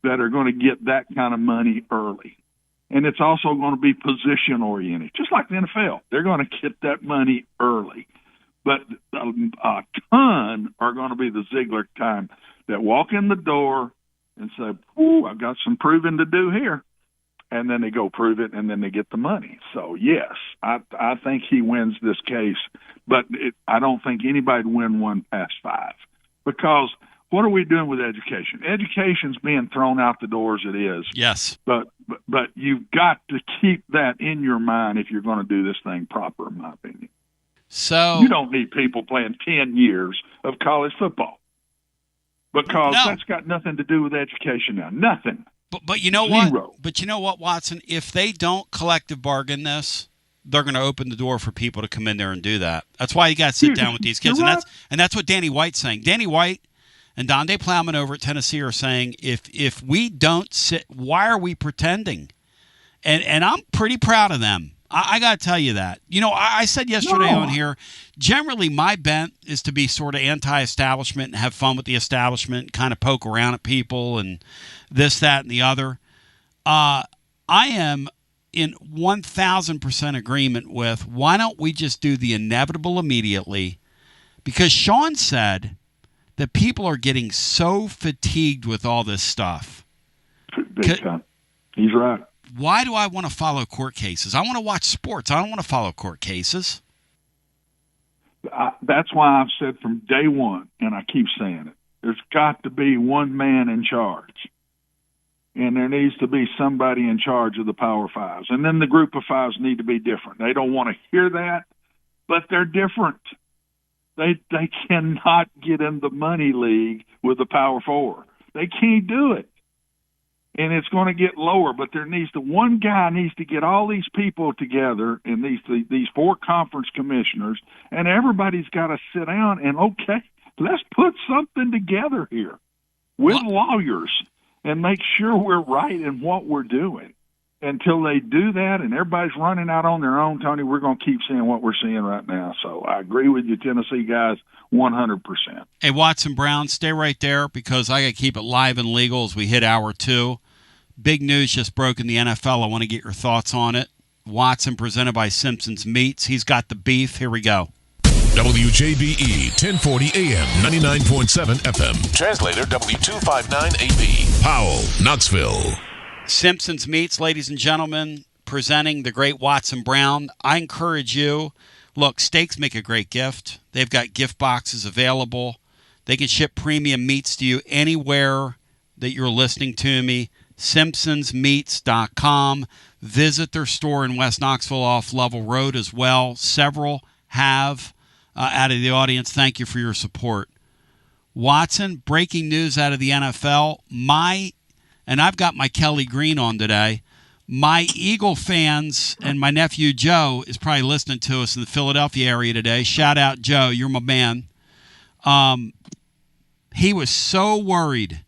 that are going to get that kind of money early. And it's also going to be position-oriented, just like the NFL. They're going to get that money early. But a ton are going to be the Ziggler kind that walk in the door and say, ooh, I've got some proving to do here. And then they go prove it, and then they get the money. So, yes, I think he wins this case. But I don't think anybody'd win one past 5. Because what are we doing with education? Education's being thrown out the door as it is. Yes. But you've got to keep that in your mind if you're going to do this thing proper, in my opinion. So you don't need people playing 10 years of college football. Because that's got nothing to do with education now. Nothing. But you know what? But you know what, Watson? If they don't collective bargain this, they're going to open the door for people to come in there and do that. That's why you got to sit down with these kids, and that's what Danny White's saying. Danny White and Donde Plowman over at Tennessee are saying, if we don't sit, why are we pretending? And I'm pretty proud of them. I got to tell you that. You know, I said yesterday on here, generally my bent is to be sort of anti-establishment and have fun with the establishment, kind of poke around at people and this, that, and the other. I am in 1,000% agreement with why don't we just do the inevitable immediately? Because Sean said that people are getting so fatigued with all this stuff. Big time. He's right. Why do I want to follow court cases? I want to watch sports. I don't want to follow court cases. That's why I've said from day one, and I keep saying it, there's got to be one man in charge. And there needs to be somebody in charge of the Power Fives. And then the Group of Fives need to be different. They don't want to hear that, but they're different. They cannot get in the money league with the Power Four. They can't do it. And it's going to get lower, but one guy needs to get all these people together, and these 4 conference commissioners, and everybody's got to sit down and, okay, let's put something together here with lawyers and make sure we're right in what we're doing. Until they do that and everybody's running out on their own, Tony, we're going to keep seeing what we're seeing right now. So I agree with you, Tennessee guys, 100%. Hey, Watson Brown, stay right there because I got to keep it live and legal as we hit hour 2. Big news just broke in the NFL. I want to get your thoughts on it. Watson presented by Simpson's Meats. He's got the beef. Here we go. WJBE 1040 AM 99.7 FM. Translator W259AB. Powell, Knoxville. Simpson's Meats, ladies and gentlemen, presenting the great Watson Brown. I encourage you, look, steaks make a great gift. They've got gift boxes available. They can ship premium meats to you anywhere that you're listening to me. Simpsonsmeats.com. Visit their store in West Knoxville off Level Road as well. Several have. Out of the audience, thank you for your support. Watson, breaking news out of the NFL. And I've got my Kelly Green on today. My Eagle fans and my nephew Joe is probably listening to us in the Philadelphia area today. Shout out, Joe. You're my man. He was so worried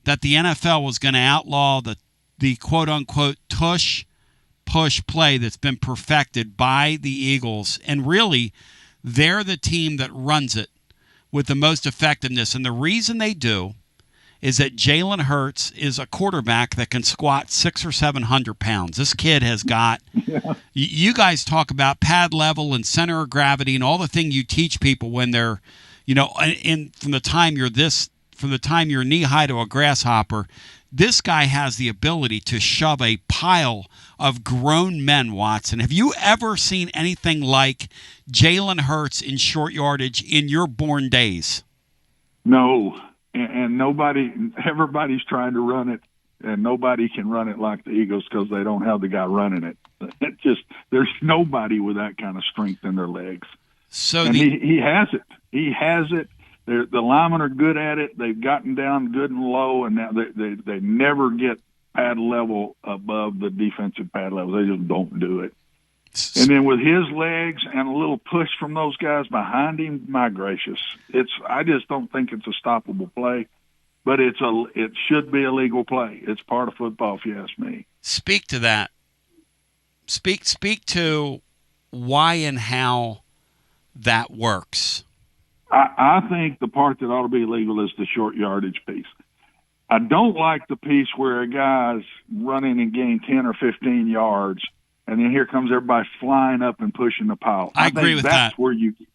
that the NFL was going to outlaw the quote-unquote tush push play that's been perfected by the Eagles. And really, they're the team that runs it with the most effectiveness. And the reason they do is that Jalen Hurts is a quarterback that can squat 600 or 700 pounds. This kid has got you guys talk about pad level and center of gravity and all the thing you teach people when they're, from the time you're knee high to a grasshopper. This guy has the ability to shove a pile of grown men, Watson. Have you ever seen anything like Jalen Hurts in short yardage in your born days? No. And everybody's trying to run it, and nobody can run it like the Eagles because they don't have the guy running it. There's nobody with that kind of strength in their legs. So he has it. He has it. The linemen are good at it. They've gotten down good and low, and now they never get pad level above the defensive pad level. They just don't do it. And then with his legs and a little push from those guys behind him, my gracious, I just don't think it's a stoppable play, but it should be a legal play. It's part of football, if you ask me. Speak to that. Speak to why and how that works. I think the part that ought to be illegal is the short yardage piece. I don't like the piece where a guy's running and gain 10 or 15 yards, and then here comes everybody flying up and pushing the pile. I agree with that.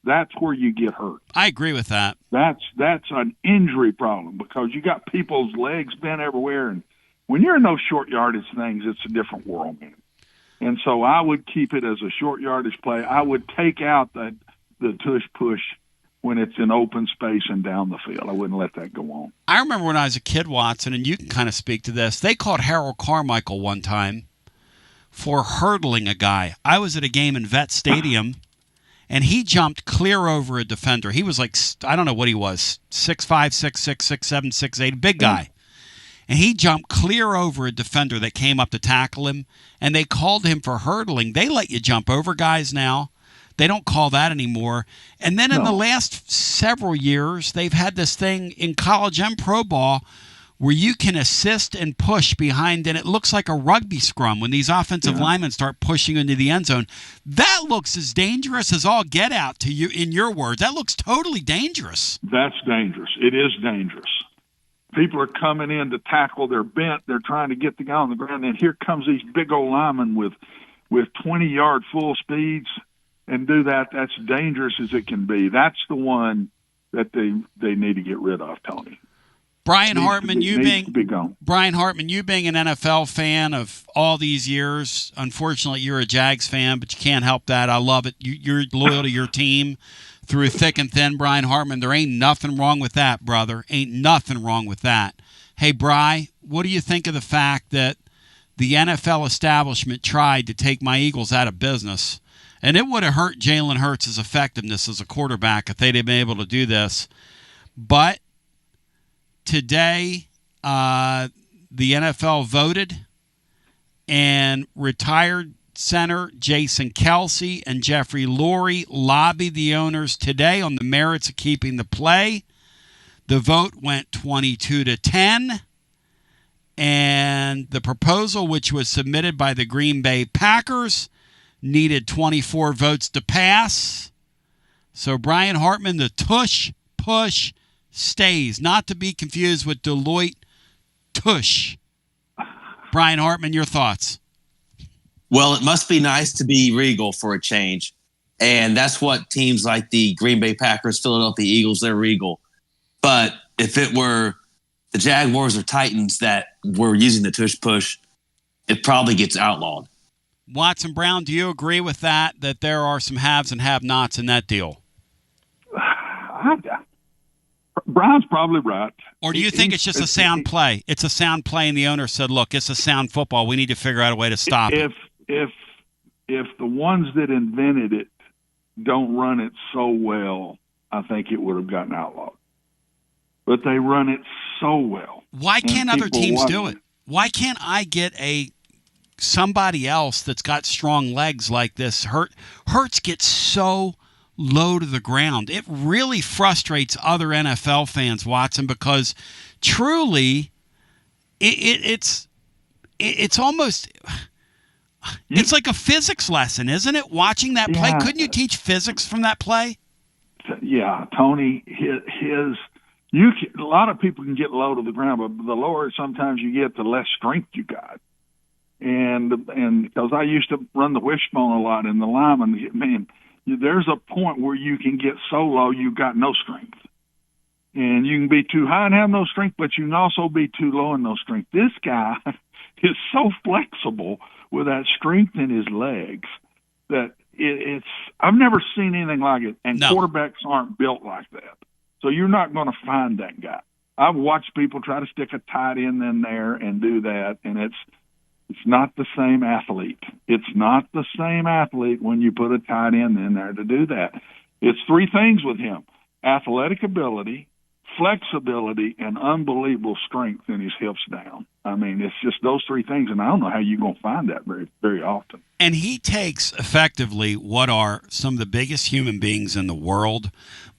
That's where you get hurt. I agree with that. That's an injury problem because you got people's legs bent everywhere, and when you're in those short yardage things, it's a different world, man. And so I would keep it as a short yardage play. I would take out the tush push when it's in open space and down the field. I wouldn't let that go on. I remember when I was a kid, Watson, and you can kind of speak to this. They caught Harold Carmichael one time for hurdling a guy. I was at a game in Vet Stadium, and he jumped clear over a defender. He was like, I don't know what he was, 6'5", 6'6", 6'7", 6'8", big guy. And he jumped clear over a defender that came up to tackle him, and they called him for hurdling. They let you jump over guys now. They don't call that anymore. And then in the last several years, they've had this thing in college and pro ball where you can assist and push behind, and it looks like a rugby scrum when these offensive linemen start pushing into the end zone. That looks as dangerous as all get out to you, in your words. That looks totally dangerous. That's dangerous. It is dangerous. People are coming in to tackle. They're bent. They're trying to get the guy on the ground. And here comes these big old linemen with 20-yard full speeds and do that. That's dangerous as it can be. That's the one that they need to get rid of, Tony. Brian Hartman, you being an NFL fan of all these years, unfortunately you're a Jags fan, but you can't help that. I love it. You're loyal to your team through thick and thin, Brian Hartman. There ain't nothing wrong with that, brother. Ain't nothing wrong with that. Hey, Bri, what do you think of the fact that the NFL establishment tried to take my Eagles out of business? And it would have hurt Jalen Hurts' effectiveness as a quarterback if they'd have been able to do this. But today, the NFL voted, and retired center Jason Kelsey and Jeffrey Lurie lobbied the owners today on the merits of keeping the play. The vote went 22-10, and the proposal, which was submitted by the Green Bay Packers, needed 24 votes to pass. So Brian Hartman, the tush push stays, not to be confused with Deloitte tush. Brian Hartman, your thoughts? Well, it must be nice to be regal for a change. And that's what teams like the Green Bay Packers, Philadelphia Eagles, they're regal. But if it were the Jaguars or Titans that were using the tush push, it probably gets outlawed. Watson Brown, do you agree with that there are some haves and have-nots in that deal? Brown's probably right. Or do you think it's just a sound play? It's a sound play, and the owner said, look, it's a sound football. We need to figure out a way to stop it. If the ones that invented it don't run it so well, I think it would have gotten outlawed. But they run it so well. Why can't other teams do it? Why can't I get somebody else that's got strong legs like this? Hurts gets so low to the ground. It really frustrates other NFL fans, Watson, because truly it's almost it's like a physics lesson, isn't it? Watching that play. Couldn't you teach physics from that play? Yeah, Tony, a lot of people can get low to the ground, but the lower sometimes you get, the less strength you got. And because I used to run the wishbone a lot, and the lineman, man, there's a point where you can get so low you've got no strength. And you can be too high and have no strength, but you can also be too low and no strength. This guy is so flexible with that strength in his legs that it's I've never seen anything like it. And quarterbacks aren't built like that. So you're not going to find that guy. I've watched people try to stick a tight end in there and do that, and it's not the same athlete. It's not the same athlete when you put a tight end in there to do that. It's three things with him: athletic ability, flexibility and unbelievable strength in his hips down. I mean, it's just those three things, and I don't know how you're going to find that very, very often. And he takes effectively what are some of the biggest human beings in the world.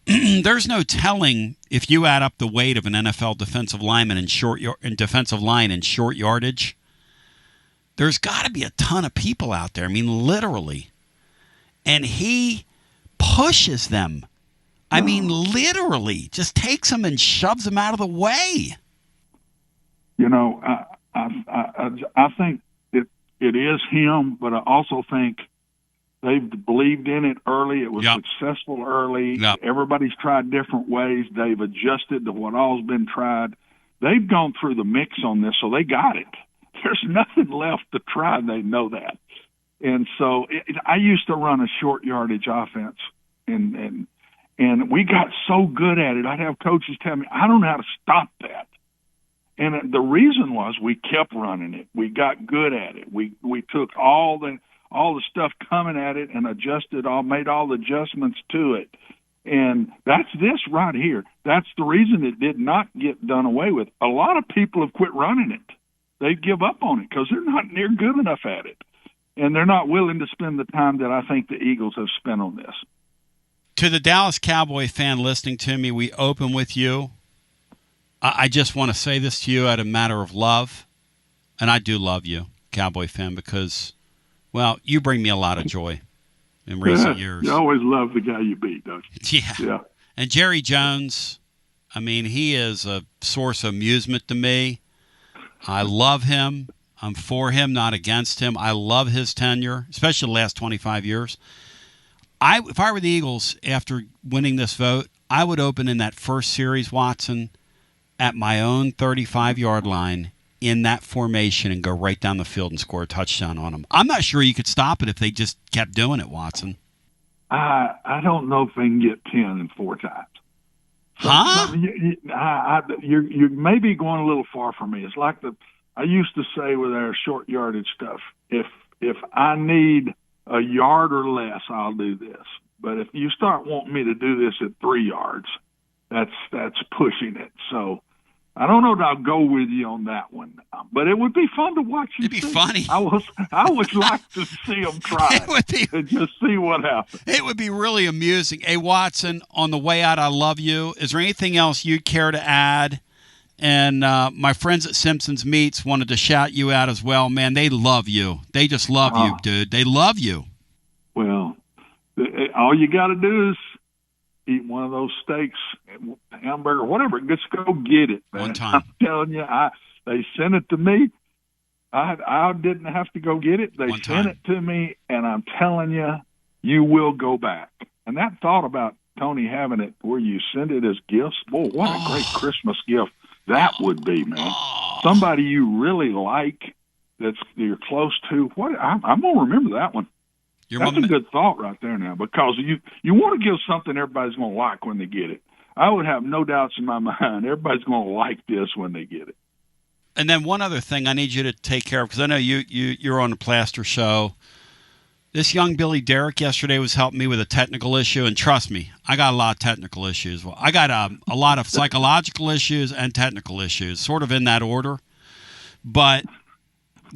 There's no telling if you add up the weight of an NFL defensive lineman in defensive line in short yardage. There's got to be a ton of people out there. I mean, literally. And he pushes them. I mean, literally, just takes them and shoves them out of the way. You know, I think it is him, but I also think they've believed in it early. It was successful early. Yep. Everybody's tried different ways. They've adjusted to what all's been tried. They've gone through the mix on this, so they got it. There's nothing left to try. They know that. And so I used to run a short yardage offense, and we got so good at it. I'd have coaches tell me, I don't know how to stop that. And the reason was we kept running it. We got good at it. We took all the stuff coming at it and made all the adjustments to it. And that's this right here. That's the reason it did not get done away with. A lot of people have quit running it. They give up on it because they're not near good enough at it. And they're not willing to spend the time that I think the Eagles have spent on this. To the Dallas Cowboy fan listening to me, we open with you. I just want to say this to you out of a matter of love. And I do love you, Cowboy fan, because, well, you bring me a lot of joy in recent years. You always love the guy you beat, don't you? Yeah. And Jerry Jones, I mean, he is a source of amusement to me. I love him. I'm for him, not against him. I love his tenure, especially the last 25 years. If I were the Eagles after winning this vote, I would open in that first series, Watson, at my own 35-yard line in that formation and go right down the field and score a touchdown on them. I'm not sure you could stop it if they just kept doing it, Watson. I don't know if they can get 10 in 4 times. Huh? You're maybe going a little far for me. It's like I used to say with our short yardage stuff, if I need a yard or less, I'll do this. But if you start wanting me to do this at 3 yards, that's pushing it. So I don't know that I'll go with you on that one, but it would be fun to watch. It'd be funny. I would like to see them try and just see what happens. It would be really amusing. Hey, Watson, on the way out, I love you. Is there anything else you'd care to add? And my friends at Simpson's Meats wanted to shout you out as well. Man, they love you. They just love you, dude. They love you. Well, all you got to do is eat one of those steaks, hamburger, whatever. Just go get it, man. One time. I'm telling you, they sent it to me. I didn't have to go get it. They sent it to me, and I'm telling you, you will go back. And that thought about Tony having it where you send it as gifts, boy, what a great Christmas gift that would be, man. Somebody you really like that you're close to. I'm going to remember that one. That's a good thought right there now, because you want to give something everybody's going to like when they get it. I would have no doubts in my mind everybody's going to like this when they get it. And then one other thing I need you to take care of, because I know you're on the Plaster Show. This young Billy Derrick yesterday was helping me with a technical issue, and trust me, I got a lot of technical issues. Well, I got a lot of psychological issues and technical issues, sort of in that order. But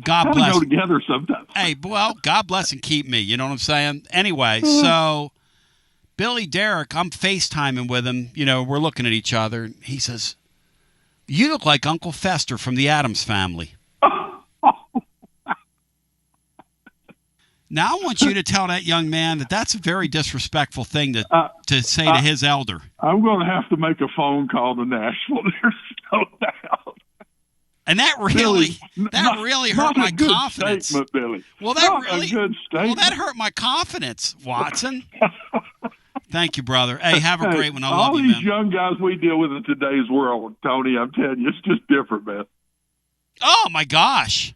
God bless. Go together sometimes. Hey, well, God bless and keep me. You know what I'm saying? Anyway, so Billy Derrick, I'm FaceTiming with him. You know, we're looking at each other. He says, "You look like Uncle Fester from the Addams Family." Now I want you to tell that young man that that's a very disrespectful thing to say to his elder. I'm going to have to make a phone call to Nashville. There's no doubt. And that really hurt my confidence. Billy. Well, that hurt my confidence, Watson. Thank you, brother. Hey, have a great one. I love you, man. All these young guys we deal with in today's world, Tony, I'm telling you, it's just different, man. Oh, my gosh.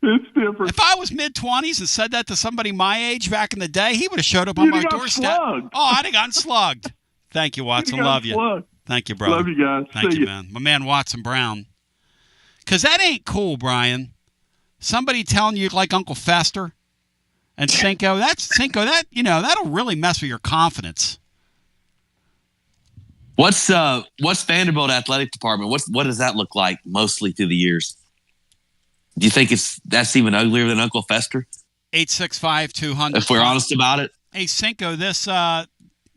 It's different. If I was mid-20s and said that to somebody my age back in the day, he would have showed up on my doorstep. Slugged. Oh, I'd have gotten slugged. Thank you, Watson. Love you. Slugged. Thank you, brother. Love you guys. Thank See you, ya. man. My man, Watson Brown. Because that ain't cool, Brian. Somebody telling you like Uncle Fester and Cinco, that'll really mess with your confidence. What's Vanderbilt athletic department? What does that look like mostly through the years? Do you think that's even uglier than Uncle Fester? 865-200. If we're honest about it. Hey, Cinco, this thing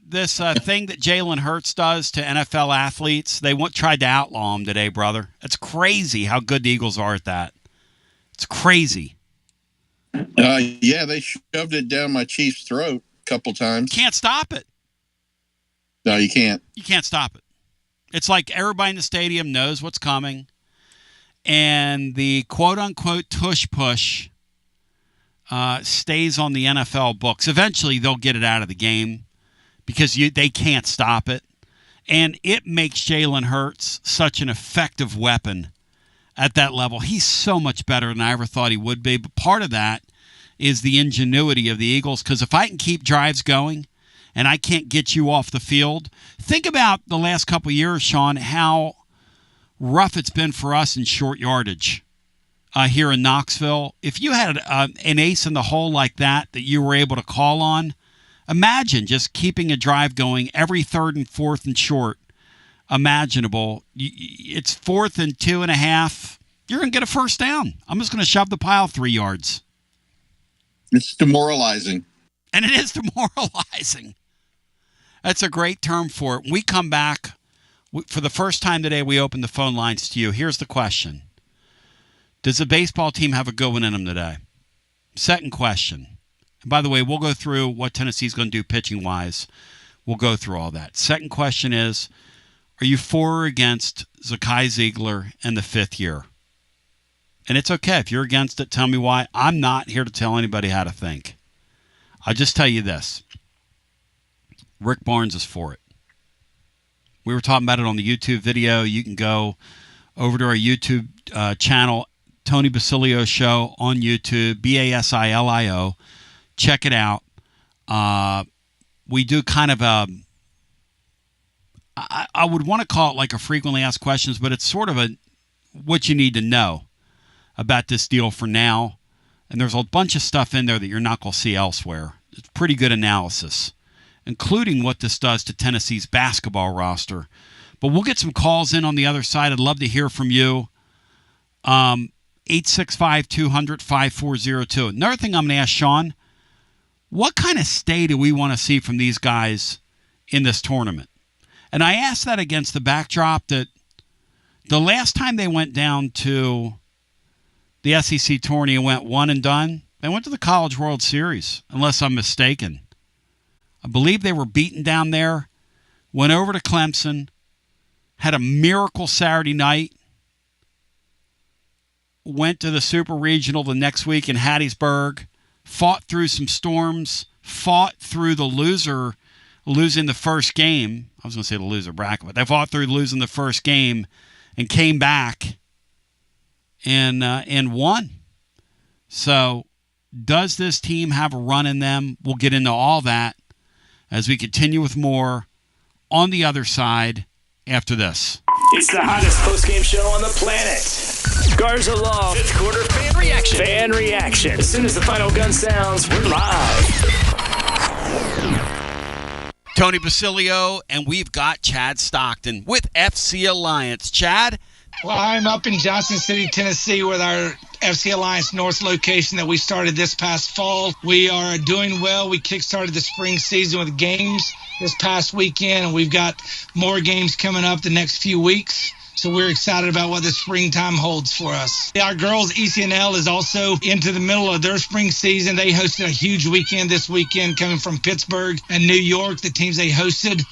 that Jalen Hurts does to NFL athletes, they tried to outlaw him today, brother. It's crazy how good the Eagles are at that. It's crazy. Yeah, they shoved it down my Chief's throat a couple times. Can't stop it. No, you can't. You can't stop it. It's like everybody in the stadium knows what's coming, and the quote-unquote tush-push stays on the NFL books. Eventually, they'll get it out of the game because they can't stop it, and it makes Jalen Hurts such an effective weapon at that level. He's so much better than I ever thought he would be, but part of that is the ingenuity of the Eagles, because if I can keep drives going and I can't get you off the field, think about the last couple of years, Sean, how rough it's been for us in short yardage here in Knoxville. If you had an ace in the hole like that you were able to call on, imagine just keeping a drive going every third and fourth and short imaginable. It's 4th and 2.5. You're going to get a first down. I'm just going to shove the pile 3 yards. It's demoralizing. And it is demoralizing. That's a great term for it. When we come back, for the first time today, we open the phone lines to you. Here's the question. Does the baseball team have a good one in them today? Second question. And by the way, we'll go through what Tennessee's going to do pitching-wise. We'll go through all that. Second question is, are you for or against Zakai Ziegler in the 5th year? And it's okay. If you're against it, tell me why. I'm not here to tell anybody how to think. I'll just tell you this. Rick Barnes is for it. We were talking about it on the YouTube video. You can go over to our YouTube channel, Tony Basilio Show on YouTube, Basilio. Check it out. We do kind of a, I would want to call it like a frequently asked questions, but it's sort of what you need to know about this deal for now. And there's a bunch of stuff in there that you're not going to see elsewhere. It's pretty good analysis, including what this does to Tennessee's basketball roster. But we'll get some calls in on the other side. I'd love to hear from you. 865-200-5402. Another thing I'm going to ask Sean, what kind of stay do we want to see from these guys in this tournament? And I ask that against the backdrop that the last time they went down to the SEC tourney and went one and done, they went to the College World Series, unless I'm mistaken. I believe they were beaten down there, went over to Clemson, had a miracle Saturday night, went to the Super Regional the next week in Hattiesburg, fought through some storms, fought through the losing the first game. I was going to say the loser bracket, but they fought through losing the first game and came back and won. So does this team have a run in them? We'll get into all that as we continue with more on the other side after this. It's the hottest post-game show on the planet. Garza Law. 5th quarter fan reaction. Fan reaction. As soon as the final gun sounds, we're live. Tony Basilio, and we've got Chad Stockton with FC Alliance. Chad? Well, I'm up in Johnson City, Tennessee with our FC Alliance North location that we started this past fall. We are doing well. We kickstarted the spring season with games this past weekend, and we've got more games coming up the next few weeks. So we're excited about what the springtime holds for us. Our girls, ECNL, is also into the middle of their spring season. They hosted a huge weekend this weekend coming from Pittsburgh and New York, the teams they hosted.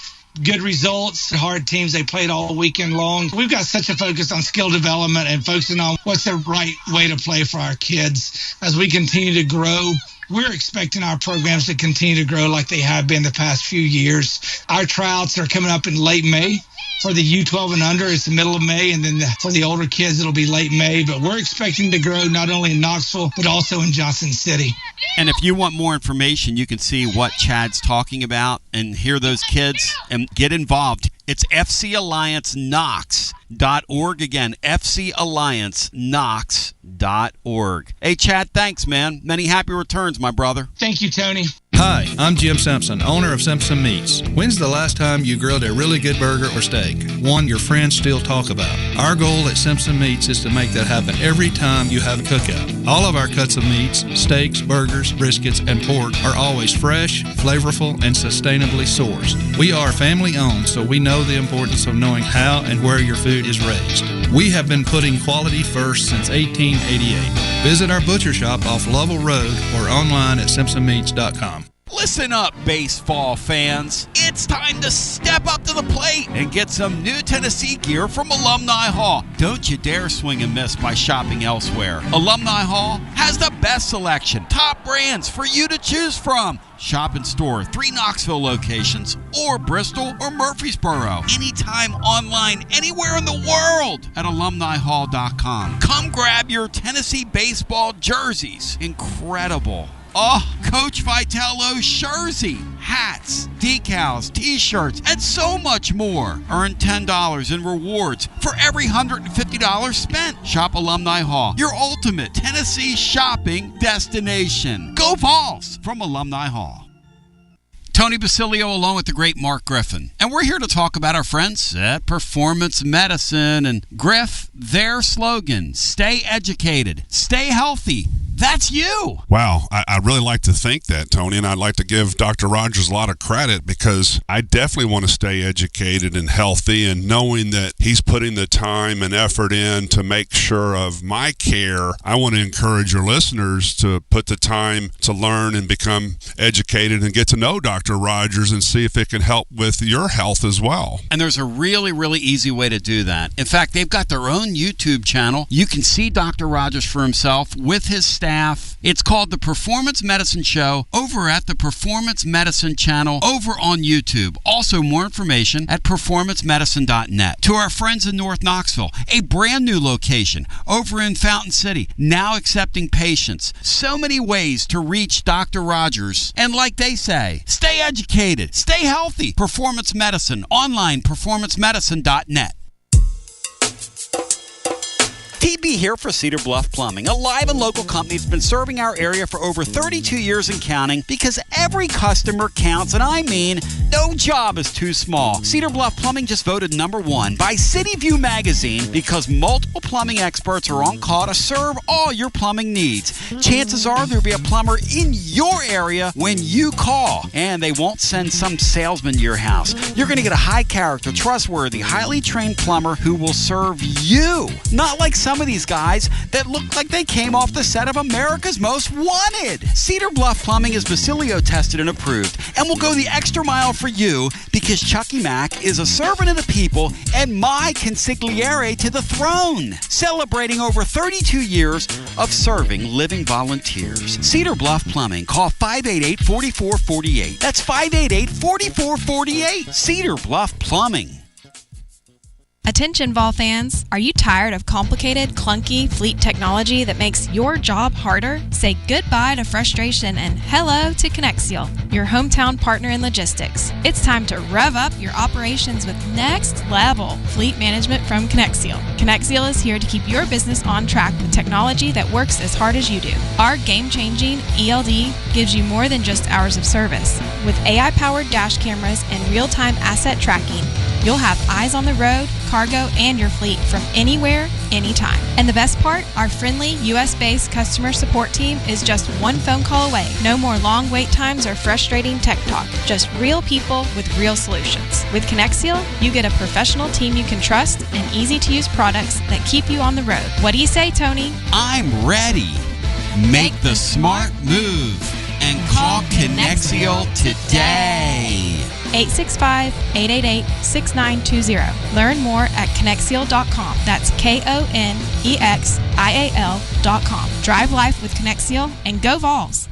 Good results, hard teams they played all weekend long. We've got such a focus on skill development and focusing on what's the right way to play for our kids. As we continue to grow, we're expecting our programs to continue to grow like they have been the past few years. Our tryouts are coming up in late May. For the U12 and under, it's the middle of May, and then for the older kids, it'll be late May. But we're expecting to grow not only in Knoxville, but also in Johnson City. And if you want more information, you can see what Chad's talking about and hear those kids and get involved. It's FCAllianceKnox.org. Again, FCAllianceKnox.org. Hey, Chad, thanks, man. Many happy returns, my brother. Thank you, Tony. Hi, I'm Jim Simpson, owner of Simpson Meats. When's the last time you grilled a really good burger or steak? One your friends still talk about. Our goal at Simpson Meats is to make that happen every time you have a cookout. All of our cuts of meats, steaks, burgers, briskets, and pork are always fresh, flavorful, and sustainably sourced. We are family owned, so we know the importance of knowing how and where your food is raised. We have been putting quality first since 1888. Visit our butcher shop off Lovell Road or online at simpsonmeats.com. Listen up, baseball fans. It's time to step up to the plate and get some new Tennessee gear from Alumni Hall. Don't you dare swing and miss by shopping elsewhere. Alumni Hall has the best selection, top brands for you to choose from. Shop in store, 3 Knoxville locations, or Bristol or Murfreesboro. Anytime, online, anywhere in the world at alumnihall.com. Come grab your Tennessee baseball jerseys. Incredible. Oh, Coach Vitello's jersey, hats, decals, t-shirts, and so much more. Earn $10 in rewards for every $150 spent. Shop Alumni Hall, your ultimate Tennessee shopping destination. Go Vols from Alumni Hall. Tony Basilio along with the great Mark Griffin. And we're here to talk about our friends at Performance Medicine. And Griff, their slogan, stay educated, stay healthy. That's you. Wow. I really like to think that, Tony, and I'd like to give Dr. Rogers a lot of credit because I definitely want to stay educated and healthy, and knowing that he's putting the time and effort in to make sure of my care. I want to encourage your listeners to put the time to learn and become educated and get to know Dr. Rogers and see if it can help with your health as well. And there's a really, really easy way to do that. In fact, they've got their own YouTube channel. You can see Dr. Rogers for himself with his staff. It's called The Performance Medicine Show over at the Performance Medicine channel over on YouTube. Also, more information at performancemedicine.net. To our friends in North Knoxville, a brand new location over in Fountain City, now accepting patients. So many ways to reach Dr. Rogers. And like they say, stay educated, stay healthy. Performance Medicine, online, performancemedicine.net. TB here for Cedar Bluff Plumbing, a live and local company that's been serving our area for over 32 years and counting, because every customer counts, and I mean, no job is too small. Cedar Bluff Plumbing just voted #1 by City View magazine because multiple plumbing experts are on call to serve all your plumbing needs. Chances are there'll be a plumber in your area when you call, and they won't send some salesman to your house. You're going to get a high character, trustworthy, highly trained plumber who will serve you. Not like some of these guys that look like they came off the set of America's Most Wanted. Cedar Bluff Plumbing is Basilio tested and approved and will go the extra mile for you because Chucky Mack is a servant of the people and my consigliere to the throne, celebrating over 32 years of serving living volunteers. Cedar Bluff Plumbing. Call 588-4448. That's 588-4448. Cedar Bluff Plumbing. Attention Vol fans, are you tired of complicated, clunky fleet technology that makes your job harder? Say goodbye to frustration and hello to Connexial, your hometown partner in logistics. It's time to rev up your operations with next level fleet management from Connexial. Connexial is here to keep your business on track with technology that works as hard as you do. Our game-changing ELD gives you more than just hours of service. With AI-powered dash cameras and real-time asset tracking, you'll have eyes on the road, cargo, and your fleet from anywhere, anytime. And the best part, our friendly US-based customer support team is just one phone call away. No more long wait times or frustrating tech talk. Just real people with real solutions. With Connexial, you get a professional team you can trust and easy-to-use products that keep you on the road. What do you say, Tony? I'm ready. Make the smart move and call Connexial today. 865-888-6920. Learn more at Connexial.com. That's Konexial.com. Drive life with Connexial and go Vols.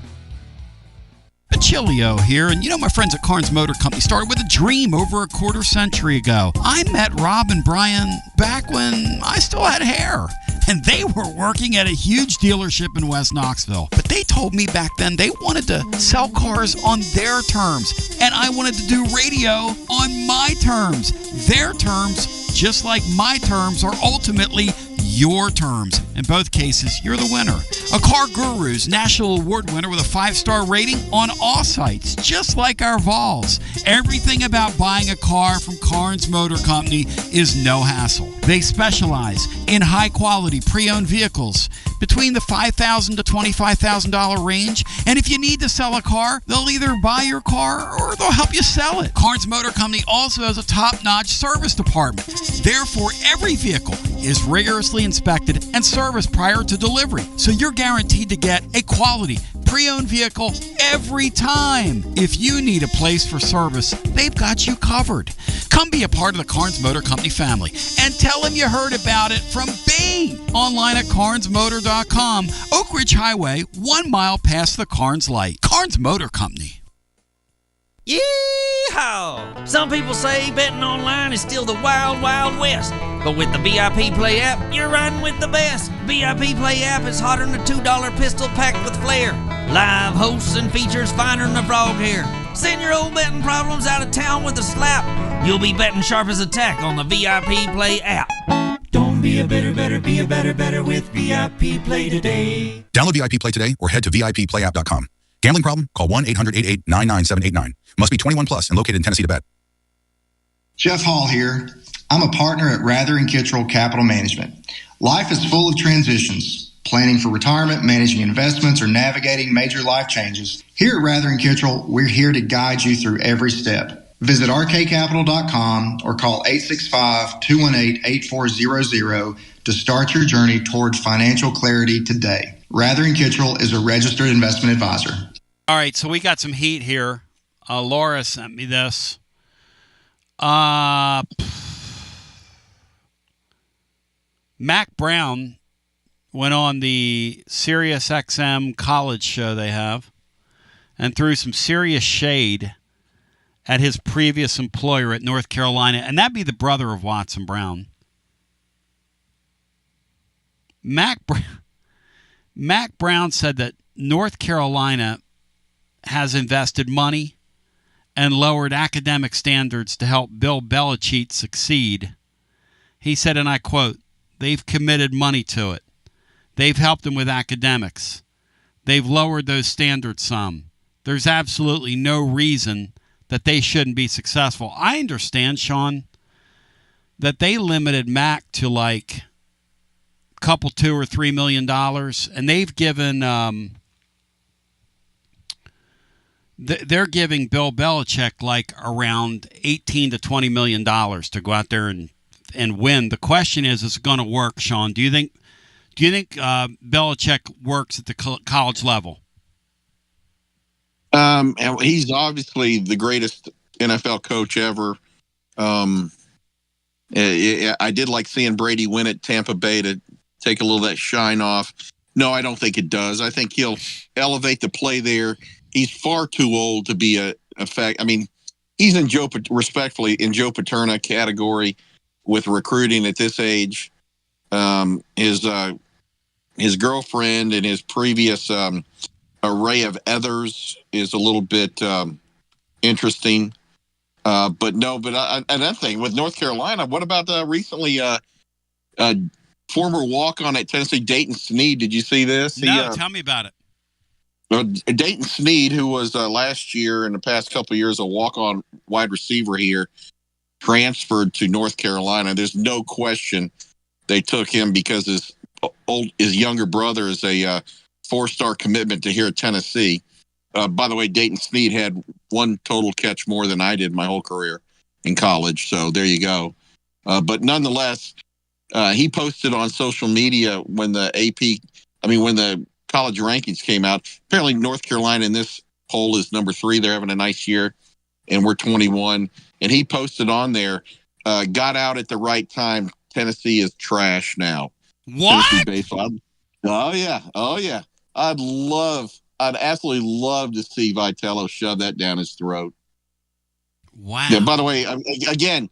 Basilio here, and you know my friends at Carnes Motor Company started with a dream over a quarter century ago. I met Rob and Brian back when I still had hair, and they were working at a huge dealership in West Knoxville. But they told me back then they wanted to sell cars on their terms, and I wanted to do radio on my terms. Their terms, just like my terms, are ultimately your terms. In both cases, you're the winner. A Car Guru's national award winner with a 5-star rating on all sites, just like our Vols. Everything about buying a car from Carnes Motor Company is no hassle. They specialize in high-quality pre-owned vehicles between the $5,000 to $25,000 range. And if you need to sell a car, they'll either buy your car or they'll help you sell it. Carnes Motor Company also has a top-notch service department. Therefore, every vehicle is rigorously inspected and serviced prior to delivery. So you're guaranteed to get a quality pre-owned vehicle every time. If you need a place for service, they've got you covered. Come be a part of the Carnes Motor Company family and tell them you heard about it from me. Online at carnesmotor.com. Oak Ridge Highway, 1 mile past the Carnes light. Carnes Motor Company. Yeehaw! Some people say betting online is still the wild, wild west. But with the VIP Play app, you're riding with the best. VIP Play app is hotter than a $2 pistol packed with flair. Live hosts and features finer than a frog hair. Send your old betting problems out of town with a slap. You'll be betting sharp as a tack on the VIP Play app. Don't be a better, be a better with VIP Play today. Download VIP Play today or head to VIPPlayApp.com. Gambling problem? Call 1-800-88-99789. Must be 21 plus and located in Tennessee to bet. Jeff Hall here. I'm a partner at Rather and Kittrell Capital Management. Life is full of transitions. Planning for retirement, managing investments, or navigating major life changes. Here at Rather and Kittrell, we're here to guide you through every step. Visit rkcapital.com or call 865-218-8400 to start your journey toward financial clarity today. Rather and Kittrell is a registered investment advisor. All right, so we got some heat here. Laura sent me this. Mac Brown went on the Sirius XM college show they have and threw some serious shade at his previous employer at North Carolina, and that'd be the brother of Watson Brown. Mac Brown said that North Carolina has invested money and lowered academic standards to help Bill Belichick succeed. He said, and I quote, "They've committed money to it. They've helped him with academics. They've lowered those standards some. There's absolutely no reason that they shouldn't be successful." I understand, Sean, that they limited Mac to like a couple, $2 or $3 million, and they've given they're giving Bill Belichick like around $18 to $20 million to go out there and win. The question is it going to work, Sean? Do you think Belichick works at the college level? He's obviously the greatest NFL coach ever. I did like seeing Brady win at Tampa Bay to take a little of that shine off. No, I don't think it does. I think he'll elevate the play there. He's far too old to be a fact. I mean, he's respectfully in Joe Paterno category with recruiting at this age. His girlfriend and his previous array of others is a little bit interesting. But another thing with North Carolina, what about recently former walk-on at Tennessee, Dayton Sneed? Did you see this? No, tell me about it. Dayton Sneed, who was last year and the past couple of years a walk-on wide receiver here, transferred to North Carolina. There's no question they took him because his younger brother is a 4-star commitment to here at Tennessee. By the way, Dayton Sneed had one total catch more than I did my whole career in college. So there you go. But nonetheless, he posted on social media when the college rankings came out. Apparently North Carolina in this poll is number 3. They're having a nice year, and we're 21. And he posted on there, got out at the right time. Tennessee is trash now. What? Tennessee baseball. Oh, yeah. I'd absolutely love to see Vitello shove that down his throat. Wow. Yeah, by the way, again,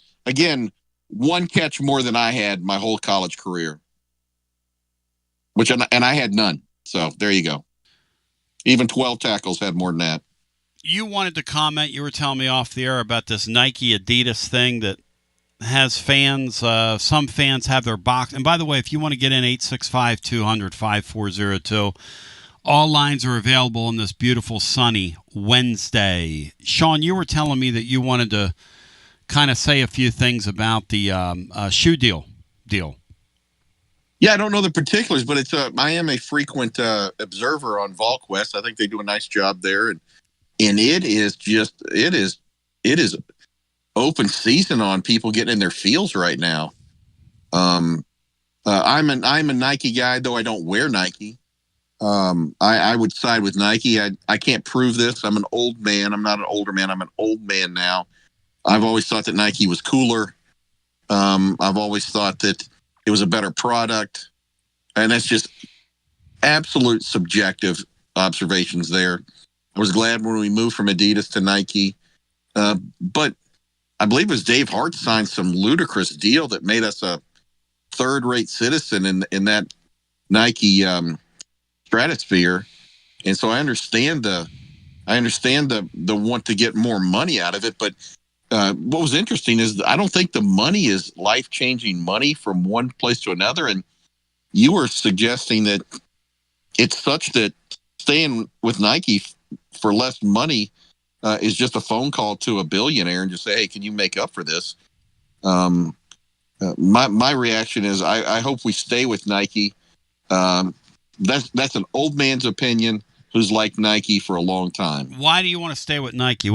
one catch more than I had my whole college career, and I had none. So there you go. Even 12 tackles had more than that. You wanted to comment. You were telling me off the air about this Nike Adidas thing that has fans. Some fans have their box. And by the way, if you want to get in, 865-200-5402. All lines are available on this beautiful sunny Wednesday. Sean, you were telling me that you wanted to kind of say a few things about the shoe deal. Yeah, I don't know the particulars, but I am a frequent observer on VolQuest. I think they do a nice job there, and it is open season on people getting in their feels right now. I'm a Nike guy, though I don't wear Nike. I would side with Nike. I can't prove this. I'm an old man. I'm not an older man. I'm an old man now. I've always thought that Nike was cooler. I've always thought that it was a better product. And that's just absolute subjective observations there. I was glad when we moved from Adidas to Nike. But I believe it was Dave Hart signed some ludicrous deal that made us a third-rate citizen in that Nike stratosphere. And so I understand the want to get more money out of it. But what was interesting is I don't think the money is life-changing money from one place to another. And you were suggesting that it's such that staying with Nike for less money is just a phone call to a billionaire and just say, hey, can you make up for this? My reaction is I hope we stay with Nike. That's an old man's opinion who's liked Nike for a long time. Why do you want to stay with Nike?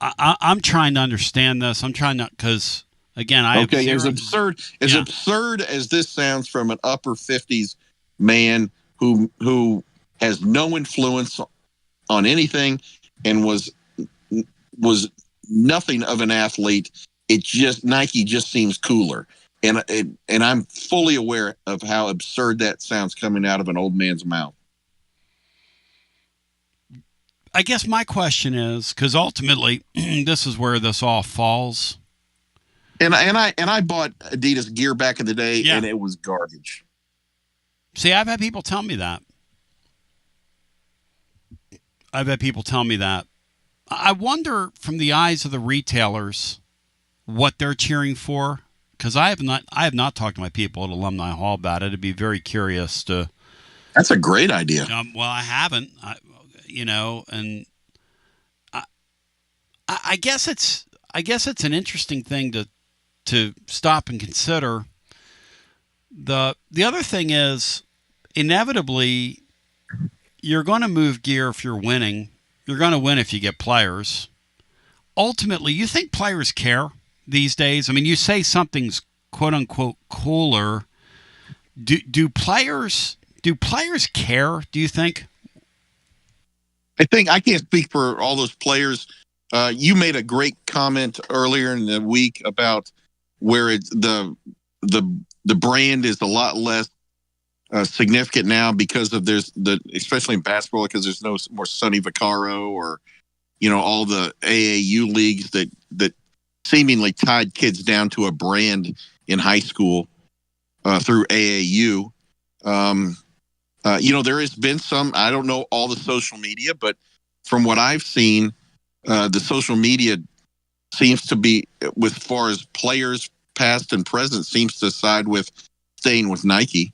I'm trying to understand this. I'm trying to, because again, as absurd as this sounds from an upper 50s man who has no influence on anything and was nothing of an athlete. Nike just seems cooler. And I'm fully aware of how absurd that sounds coming out of an old man's mouth. I guess my question is, because ultimately this is where this all falls. And I bought Adidas gear back in the day, and it was garbage. See, I've had people tell me that. I wonder from the eyes of the retailers what they're cheering for, because I have not talked to my people at Alumni Hall about it. I'd be very curious to. That's a great idea. Well, I haven't, and I guess it's an interesting thing to stop and consider. The other thing is, inevitably, you're going to move gear if you're winning. You're going to win if you get players. Ultimately, you think players care these days? I mean, you say something's quote unquote cooler. Do players care? Do you think? I think I can't speak for all those players. You made a great comment earlier in the week about where the brand is a lot less significant now because of especially in basketball, because there's no more Sonny Vaccaro or all the AAU leagues that seemingly tied kids down to a brand in high school through AAU. There has been some, I don't know all the social media, but from what I've seen, the social media seems to be, with far as players past and present, seems to side with staying with Nike.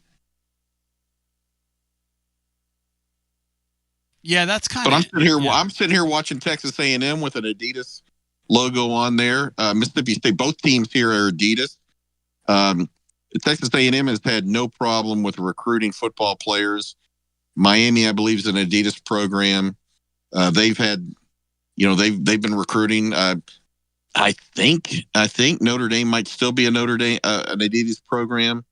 Yeah, that's kind of. But I'm sitting here watching Texas A&M with an Adidas logo on there. Mississippi State, both teams here are Adidas. Texas A&M has had no problem with recruiting football players. Miami, I believe, is an Adidas program. They've had, they've been recruiting. I think Notre Dame might still be an Adidas program.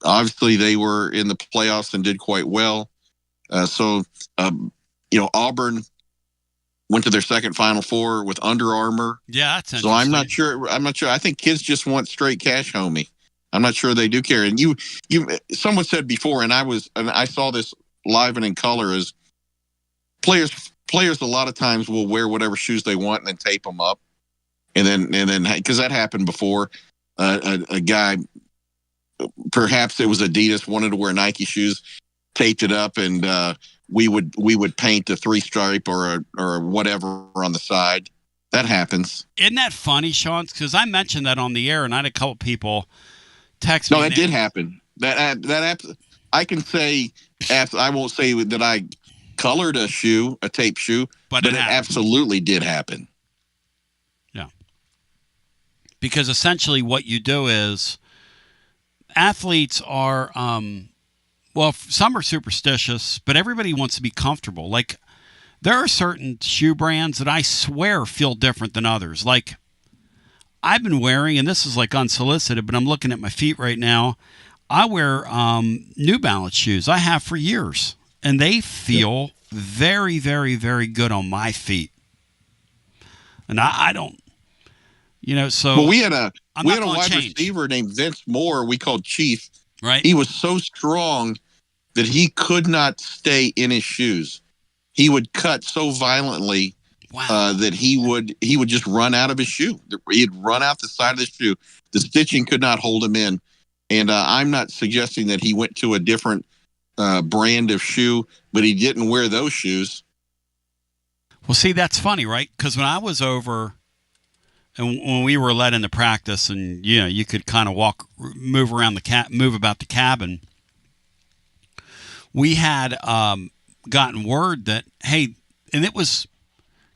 Obviously, they were in the playoffs and did quite well. Auburn went to their second Final Four with Under Armour. Yeah, that's so I'm not sure. I think kids just want straight cash, homie. I'm not sure they do care. And someone said before, and I saw this live and in color, is players a lot of times will wear whatever shoes they want and then tape them up, and then because that happened before, a guy, perhaps it was Adidas, wanted to wear Nike shoes, taped it up, and we would paint a 3-stripe or whatever on the side. That happens. Isn't that funny, Sean? Because I mentioned that on the air, and I had a couple people text me. No, that did happen. I can say, I won't say that I colored a tape shoe, but it absolutely did happen. Yeah. Because essentially what you do is athletes are, some are superstitious, but everybody wants to be comfortable. Like, there are certain shoe brands that I swear feel different than others. Like, I've been wearing, and this is like unsolicited, but I'm looking at my feet right now. I wear New Balance shoes. I have for years, and they feel very, very, very good on my feet. And I don't, so. Well, we had a wide receiver named Vince Moore. We called Chief. Right. He was so strong that he could not stay in his shoes. He would cut so violently that he would just run out of his shoe. He'd run out the side of the shoe. The stitching could not hold him in. And I'm not suggesting that he went to a different brand of shoe, but he didn't wear those shoes. Well, see, that's funny, right? Because when I was over, and when we were led into practice, and you could kind of move around move about the cabin, we had gotten word that, hey, and it was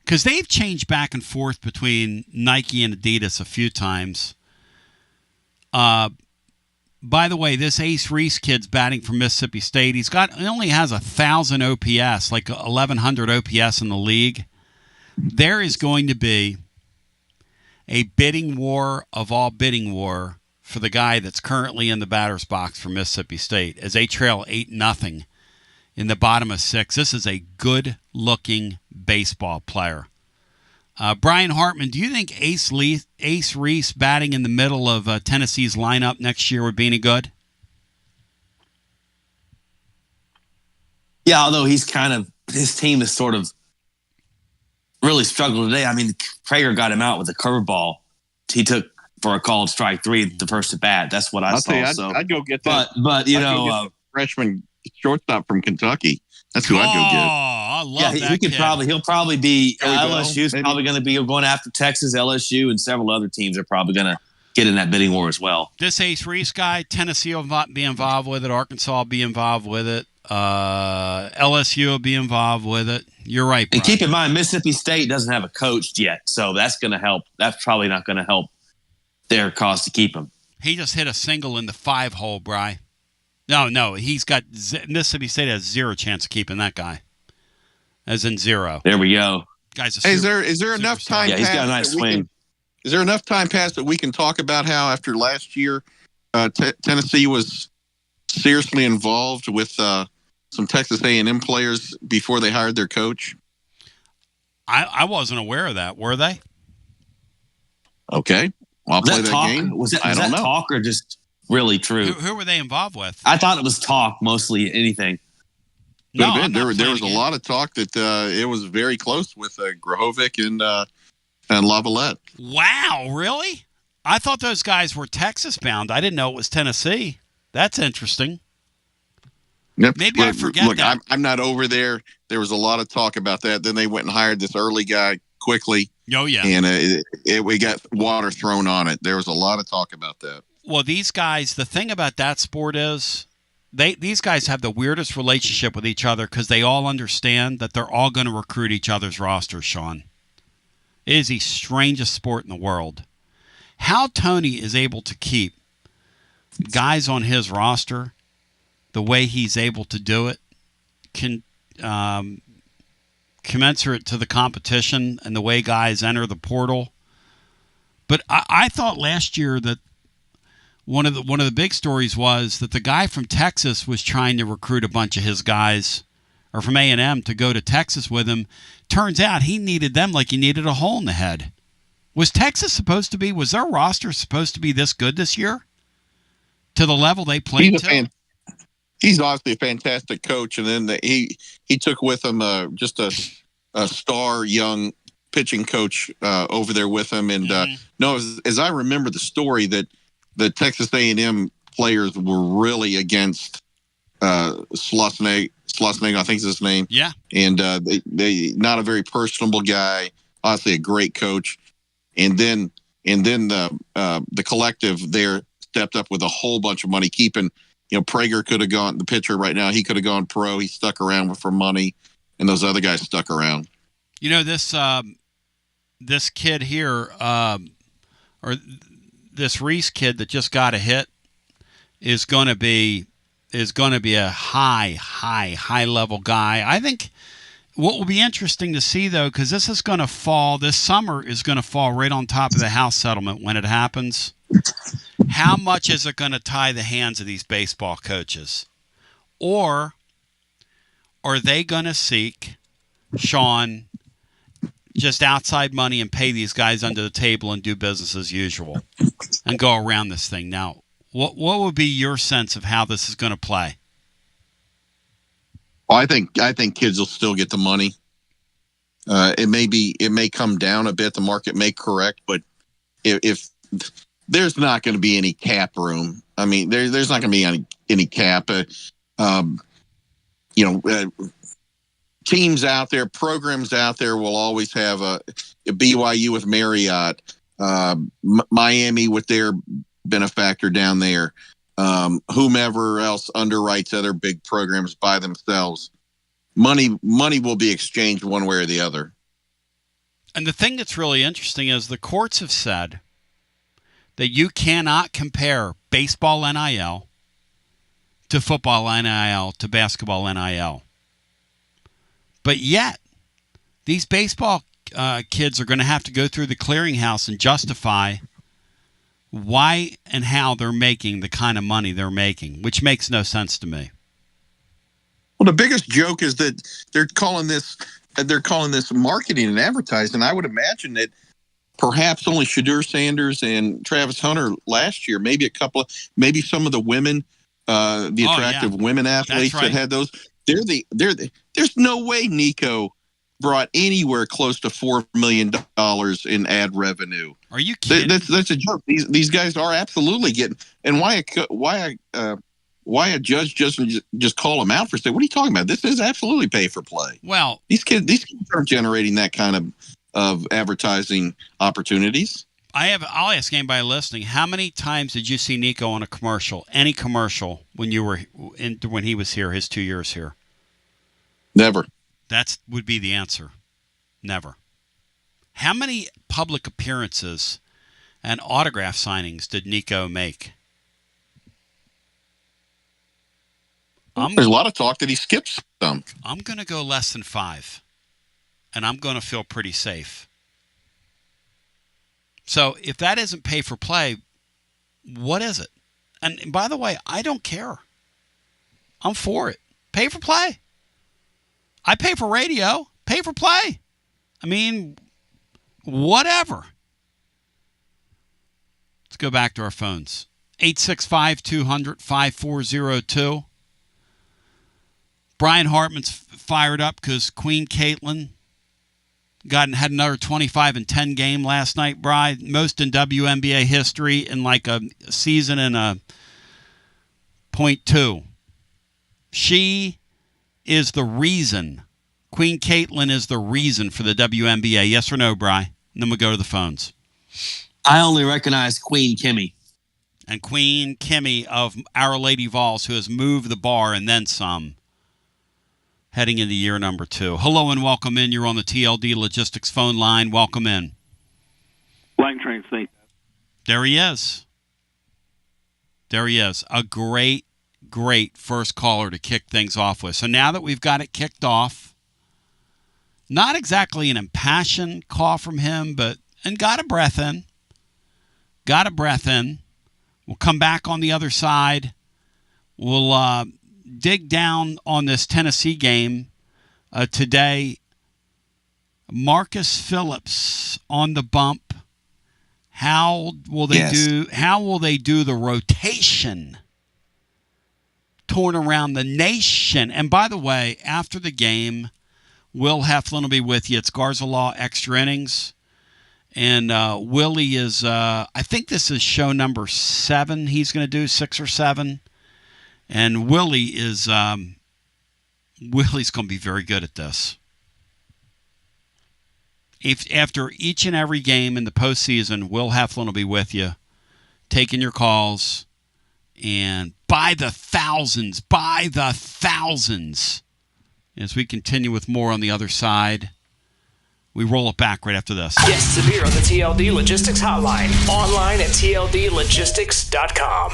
because they've changed back and forth between Nike and Adidas a few times. By the way, this Ace Reese kid's batting for Mississippi State. He only has 1,000 OPS, like 1,100 OPS in the league. There is going to be a bidding war of all bidding war for the guy that's currently in the batter's box for Mississippi State as they trail 8-0 in the bottom of 6. This is a good-looking baseball player. Brian Hartman, do you think Ace Reese batting in the middle of Tennessee's lineup next year would be any good? Yeah, although his team is sort of really struggled today. I mean, Prager got him out with a curveball he took for a called strike 3 the first at bat. That's what I saw. I'd go get that. But freshman shortstop from Kentucky. That's who I'd go get. I love that kid. He'll probably be LSU's probably going to be going after Texas, LSU, and several other teams are probably going to get in that bidding war as well. This Ace Reese guy, Tennessee will be involved with it. Arkansas will be involved with it. LSU will be involved with it. You're right, Brian. And keep in mind, Mississippi State doesn't have a coach yet, so that's going to help. That's probably not going to help their cause to keep him. He just hit a single in the 5-hole, Bri. No, he's got Mississippi State has 0 chance of keeping that guy. As in 0. There we go. Guys, is there enough time? Yeah, he's got a nice swing. Is there enough time passed that we can talk about how after last year, Tennessee was seriously involved with some Texas A&M players before they hired their coach? I wasn't aware of that. Were they? Okay, I'll play that game. Was that talk or just really true? Who were they involved with? I thought it was talk mostly. Anything. No, there was a lot of talk that it was very close with Grahovic and Lavalette. Wow, really? I thought those guys were Texas bound. I didn't know it was Tennessee. That's interesting. Yep. Maybe I forget look, that. I'm not over there. There was a lot of talk about that. Then they went and hired this early guy quickly. Oh, yeah. And we got water thrown on it. There was a lot of talk about that. Well, these guys, the thing about that sport is these guys have the weirdest relationship with each other because they all understand that they're all going to recruit each other's rosters, Sean. It is the strangest sport in the world. How Tony is able to keep guys on his roster the way he's able to do it can commensurate to the competition and the way guys enter the portal. But I thought last year that one of the big stories was that the guy from Texas was trying to recruit a bunch of his guys, or from A&M, to go to Texas with him. Turns out he needed them like he needed a hole in the head. Was their roster supposed to be this good this year? To the level they played to? He's obviously a fantastic coach, and then he took with him just a star young pitching coach over there with him. And as I remember the story, that the Texas A&M players were really against Schlossnagle, I think is his name. Yeah. And they not a very personable guy. obviously a great coach, and then the collective there stepped up with a whole bunch of money, keeping. Prager could have gone, the pitcher right now, he could have gone pro. He stuck around for money, and those other guys stuck around. This kid here, or this Reese kid that just got a hit, is going to be a high level guy. I think what will be interesting to see, though, because this summer is going to fall right on top of the House settlement when it happens. How much is it going to tie the hands of these baseball coaches? Or are they going to seek, Sean, just outside money and pay these guys under the table and do business as usual and go around this thing? Now, what would be your sense of how this is going to play? Well, I think kids will still get the money. It may come down a bit. The market may correct, but if there's not going to be any cap room. I mean, there's not going to be any cap. Teams out there, programs out there will always have a BYU with Marriott, Miami with their benefactor down there, whomever else underwrites other big programs by themselves. Money will be exchanged one way or the other. And the thing that's really interesting is the courts have said that you cannot compare baseball NIL to football NIL to basketball NIL. But yet, these baseball kids are going to have to go through the clearinghouse and justify why and how they're making the kind of money they're making, which makes no sense to me. Well, the biggest joke is that they're calling this marketing and advertising. I would imagine that perhaps only Shadur Sanders and Travis Hunter last year, maybe some of the women, the attractive women athletes that had those. There's no way Nico brought anywhere close to $4 million in ad revenue. Are you kidding? That's a joke. These guys are absolutely getting. And why a judge just call them out for saying, what are you talking about? This is absolutely pay for play. Well, these kids aren't generating that kind of advertising opportunities. I'll ask anybody listening, how many times did you see Nico on a commercial, any commercial, when he was here, his 2 years here? Never. That would be the answer. Never. How many public appearances and autograph signings did Nico make? There's a lot of talk that he skips some. I'm going to go less than 5, and I'm going to feel pretty safe. So if that isn't pay for play, what is it? And by the way, I don't care. I'm for it. Pay for play. I pay for radio. Pay for play. I mean, whatever. Let's go back to our phones. 865-200-5402. Brian Hartman's fired up because Queen Caitlin had another 25 and 10 game last night, Brian. Most in WNBA history in like a season and a .2. She is the reason. Queen Caitlin is the reason for the WNBA. Yes or no, Brian? And then we'll go to the phones. I only recognize Queen Kimmy. And Queen Kimmy of Our Lady Vols, who has moved the bar and then some, heading into year number 2. Hello and welcome in. You're on the TLD Logistics phone line. Welcome in. Black Train Saint. There he is. A great first caller to kick things off with. So now that we've got it kicked off, not exactly an impassioned call from him, and got a breath in. We'll come back on the other side. We'll dig down on this Tennessee game today. Marcus Phillips on the bump. How will they do the rotation? Torn around the nation. And by the way, after the game, Will Heflin will be with you. It's Garza Law Extra Innings. And Willie is, I think this is show number 7 he's going to do, 6 or 7. And Willie's going to be very good at this. After each and every game in the postseason, Will Heflin will be with you, taking your calls, and by the thousands, as we continue with more on the other side. We roll it back right after this. Guests appear on the TLD Logistics Hotline. Online at tldlogistics.com.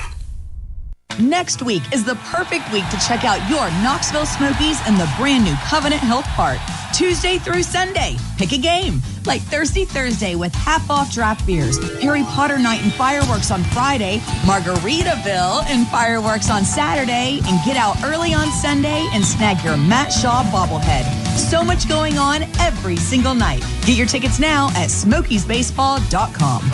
Next week is the perfect week to check out your Knoxville Smokies in the brand new Covenant Health Park. Tuesday through Sunday, pick a game. Like Thirsty Thursday with half-off draft beers, Harry Potter Night and fireworks on Friday, Margaritaville and fireworks on Saturday, and get out early on Sunday and snag your Matt Shaw bobblehead. So much going on every single night. Get your tickets now at SmokiesBaseball.com.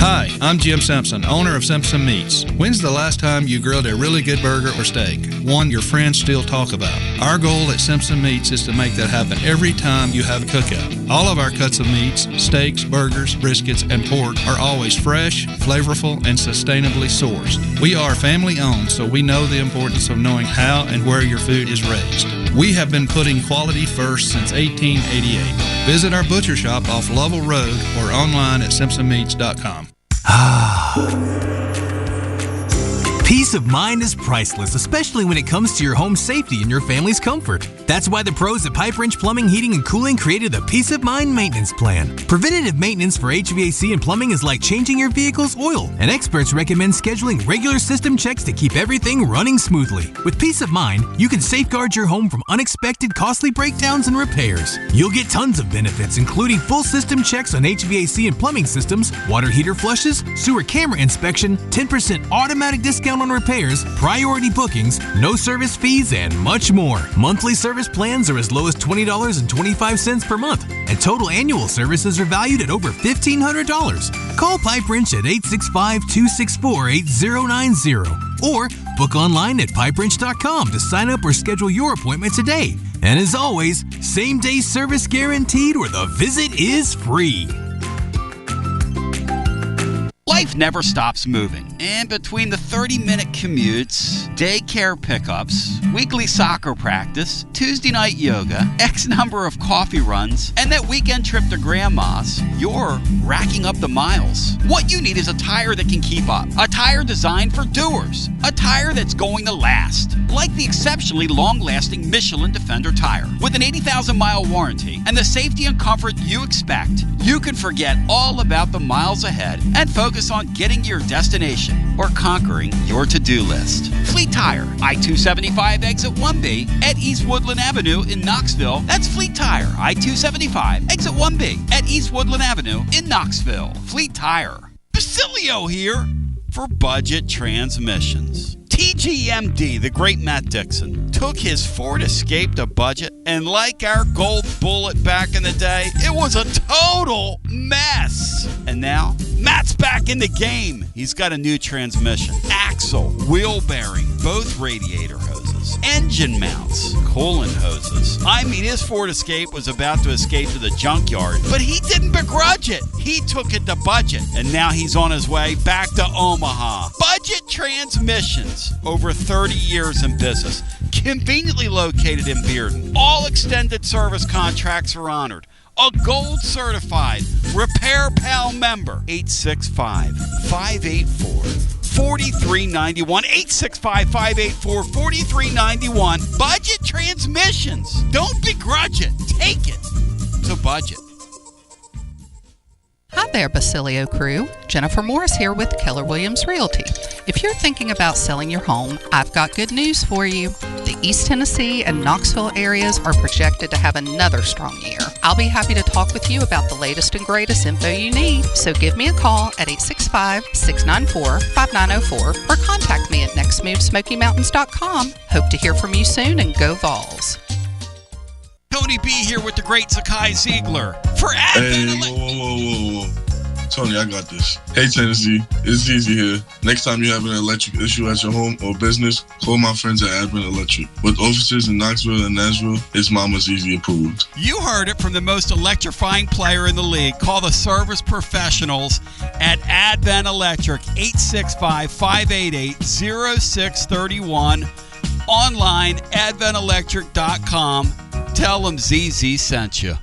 Hi, I'm Jim Simpson, owner of Simpson Meats. When's the last time you grilled a really good burger or steak? One your friends still talk about. Our goal at Simpson Meats is to make that happen every time you have a cookout. All of our cuts of meats, steaks, burgers, briskets, and pork are always fresh, flavorful, and sustainably sourced. We are family owned, so we know the importance of knowing how and where your food is raised. We have been putting quality first since 1888. Visit our butcher shop off Lovell Road or online at simpsonmeats.com. Peace of mind is priceless, especially when it comes to your home safety and your family's comfort. That's why the pros at Pipe Wrench Plumbing, Heating, and Cooling created the Peace of Mind Maintenance Plan. Preventative maintenance for HVAC and plumbing is like changing your vehicle's oil, and experts recommend scheduling regular system checks to keep everything running smoothly. With Peace of Mind, you can safeguard your home from unexpected costly breakdowns and repairs. You'll get tons of benefits, including full system checks on HVAC and plumbing systems, water heater flushes, sewer camera inspection, 10% automatic discount on repairs, priority bookings, no service fees, and much more. Monthly service plans are as low as $20.25 per month, and total annual services are valued at over $1,500. Call Pipe Wrench at 865-264-8090 or book online at pipewrench.com to sign up or schedule your appointment today. And as always, same-day service guaranteed or the visit is free. Life never stops moving. And between the 30-minute commutes, daycare pickups, weekly soccer practice, Tuesday night yoga, X number of coffee runs, and that weekend trip to Grandma's, you're racking up the miles. What you need is a tire that can keep up. A tire designed for doers. A tire that's going to last. Like the exceptionally long-lasting Michelin Defender tire. With an 80,000-mile warranty and the safety and comfort you expect, you can forget all about the miles ahead and focus on getting to your destination or conquering your to-do list. Fleet Tire, I-275 exit 1B at East Woodland Avenue in Knoxville. That's Fleet Tire, I-275 exit 1B at East Woodland Avenue in Knoxville. Fleet Tire. Basilio here for Budget Transmissions. TGMD, the great Matt Dixon, took his Ford Escape to budget, and like our gold bullet back in the day, it was a total mess. And now, Matt's back in the game. He's got a new transmission, axle, wheel bearing, both radiator hoses, engine mounts, coolant hoses. I mean, his Ford Escape was about to escape to the junkyard, but he didn't begrudge it. He took it to budget, and now he's on his way back to Omaha. Budget Transmissions. Over 30 years in business. Conveniently located in Bearden. All extended service contracts are honored. A gold certified Repair Pal member. 865-584-4391. 865-584-4391. Budget Transmissions. Don't begrudge it. Take it to budget. Hi there, Basilio crew. Jennifer Morris here with Keller Williams Realty. If you're thinking about selling your home, I've got good news for you. The East Tennessee and Knoxville areas are projected to have another strong year. I'll be happy to talk with you about the latest and greatest info you need. So give me a call at 865-694-5904 or contact me at nextmovesmokymountains.com. Hope to hear from you soon, and go Vols. Tony B here with the great Zakai Ziegler for Advent. Whoa. Tony, I got this. Hey, Tennessee, it's Easy here. Next time you have an electric issue at your home or business, call my friends at Advent Electric. With offices in Knoxville and Nashville, it's Mama's Easy approved. You heard it from the most electrifying player in the league. Call the service professionals at Advent Electric, 865-588-0631. Online, adventelectric.com. Tell them ZZ sent you.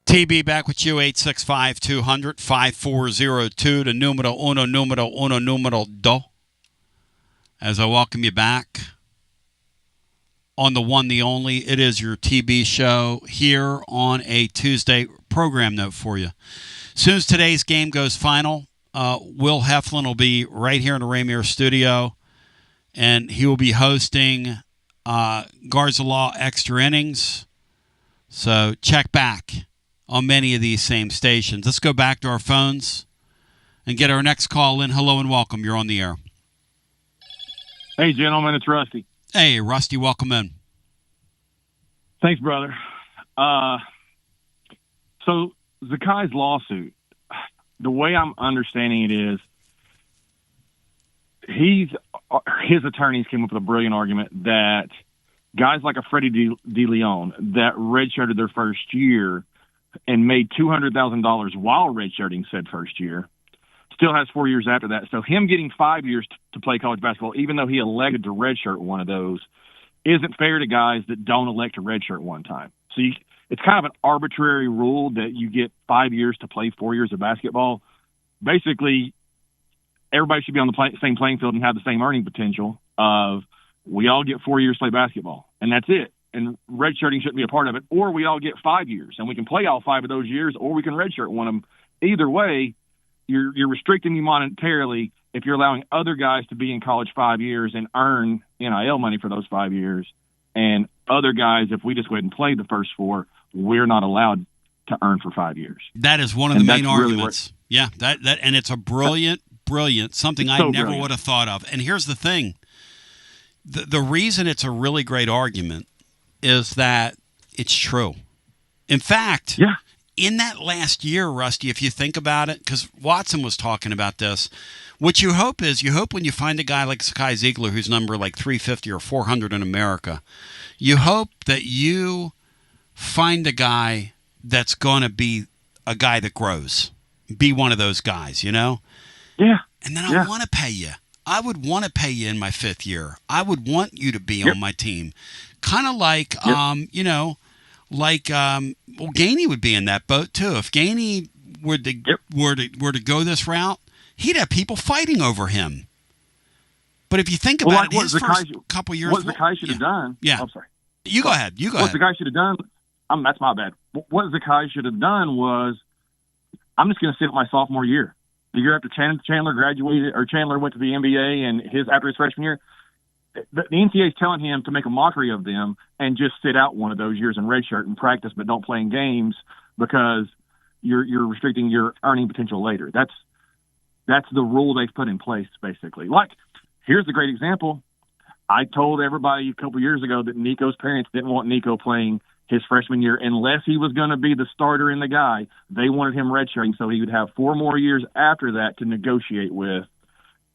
TB back with you, 865-200-5402, the numero uno, do. As I welcome you back on the one, the only, it is your TB show here on a Tuesday. Program note for you. As soon as today's game goes final, Will Heflin will be right here in the Raymer studio, and he will be hosting Garza Law Extra Innings. So check back on many of these same stations. Let's go back to our phones and get our next call in. Hello and welcome. You're on the air. Hey, gentlemen, it's Rusty. Hey, Rusty, welcome in. Thanks, brother. So Zakai's lawsuit, the way I'm understanding it is, his attorneys came up with a brilliant argument that guys like a Freddie De Leon that redshirted their first year and made $200,000 while redshirting said first year, still has 4 years after that. So him getting 5 years to play college basketball, even though he elected to redshirt one of those, isn't fair to guys that don't elect to redshirt one time. So it's kind of an arbitrary rule that you get 5 years to play 4 years of basketball. Basically, everybody should be on the same playing field and have the same earning potential of we all get 4 years to play basketball, and that's it. And redshirting shouldn't be a part of it. Or we all get 5 years, and we can play all 5 of those years, or we can redshirt one of them. Either way, you're restricting me monetarily if you're allowing other guys to be in college 5 years and earn NIL money for those 5 years. And other guys, if we just go ahead and play the first 4, we're not allowed to earn for 5 years. That is one of the main arguments. Yeah, and it's a brilliant, something I never would have thought of. And here's the thing. The reason it's a really great argument is that it's true. In fact, in that last year, Rusty, if you think about it, because Watson was talking about this, what you hope when you find a guy like Zakai Ziggler, who's number like 350 or 400 in America, you hope that you find a guy that's going to be a guy that grows, be one of those guys, you know? Yeah. And then I want to pay you. I would want to pay you in my 5th year. I would want you to be on my team. Kind of like, well, Gainey would be in that boat too. If Gainey were to go this route, he'd have people fighting over him. But if you think about it, his first couple years, what Zakai should have done. Yeah, I'm sorry. You go ahead. What Zakai should have done. That's my bad. What Zakai should have done was, I'm just going to sit my sophomore year. The year after Chandler graduated, or Chandler went to the NBA, and after his freshman year, the NCAA is telling him to make a mockery of them and just sit out one of those years in redshirt and practice, but don't play in games because you're restricting your earning potential later. That's the rule they've put in place, basically. Like, here's a great example. I told everybody a couple years ago that Nico's parents didn't want Nico playing his freshman year unless he was going to be the starter and the guy. They wanted him redshirting so he would have 4 more years after that to negotiate with,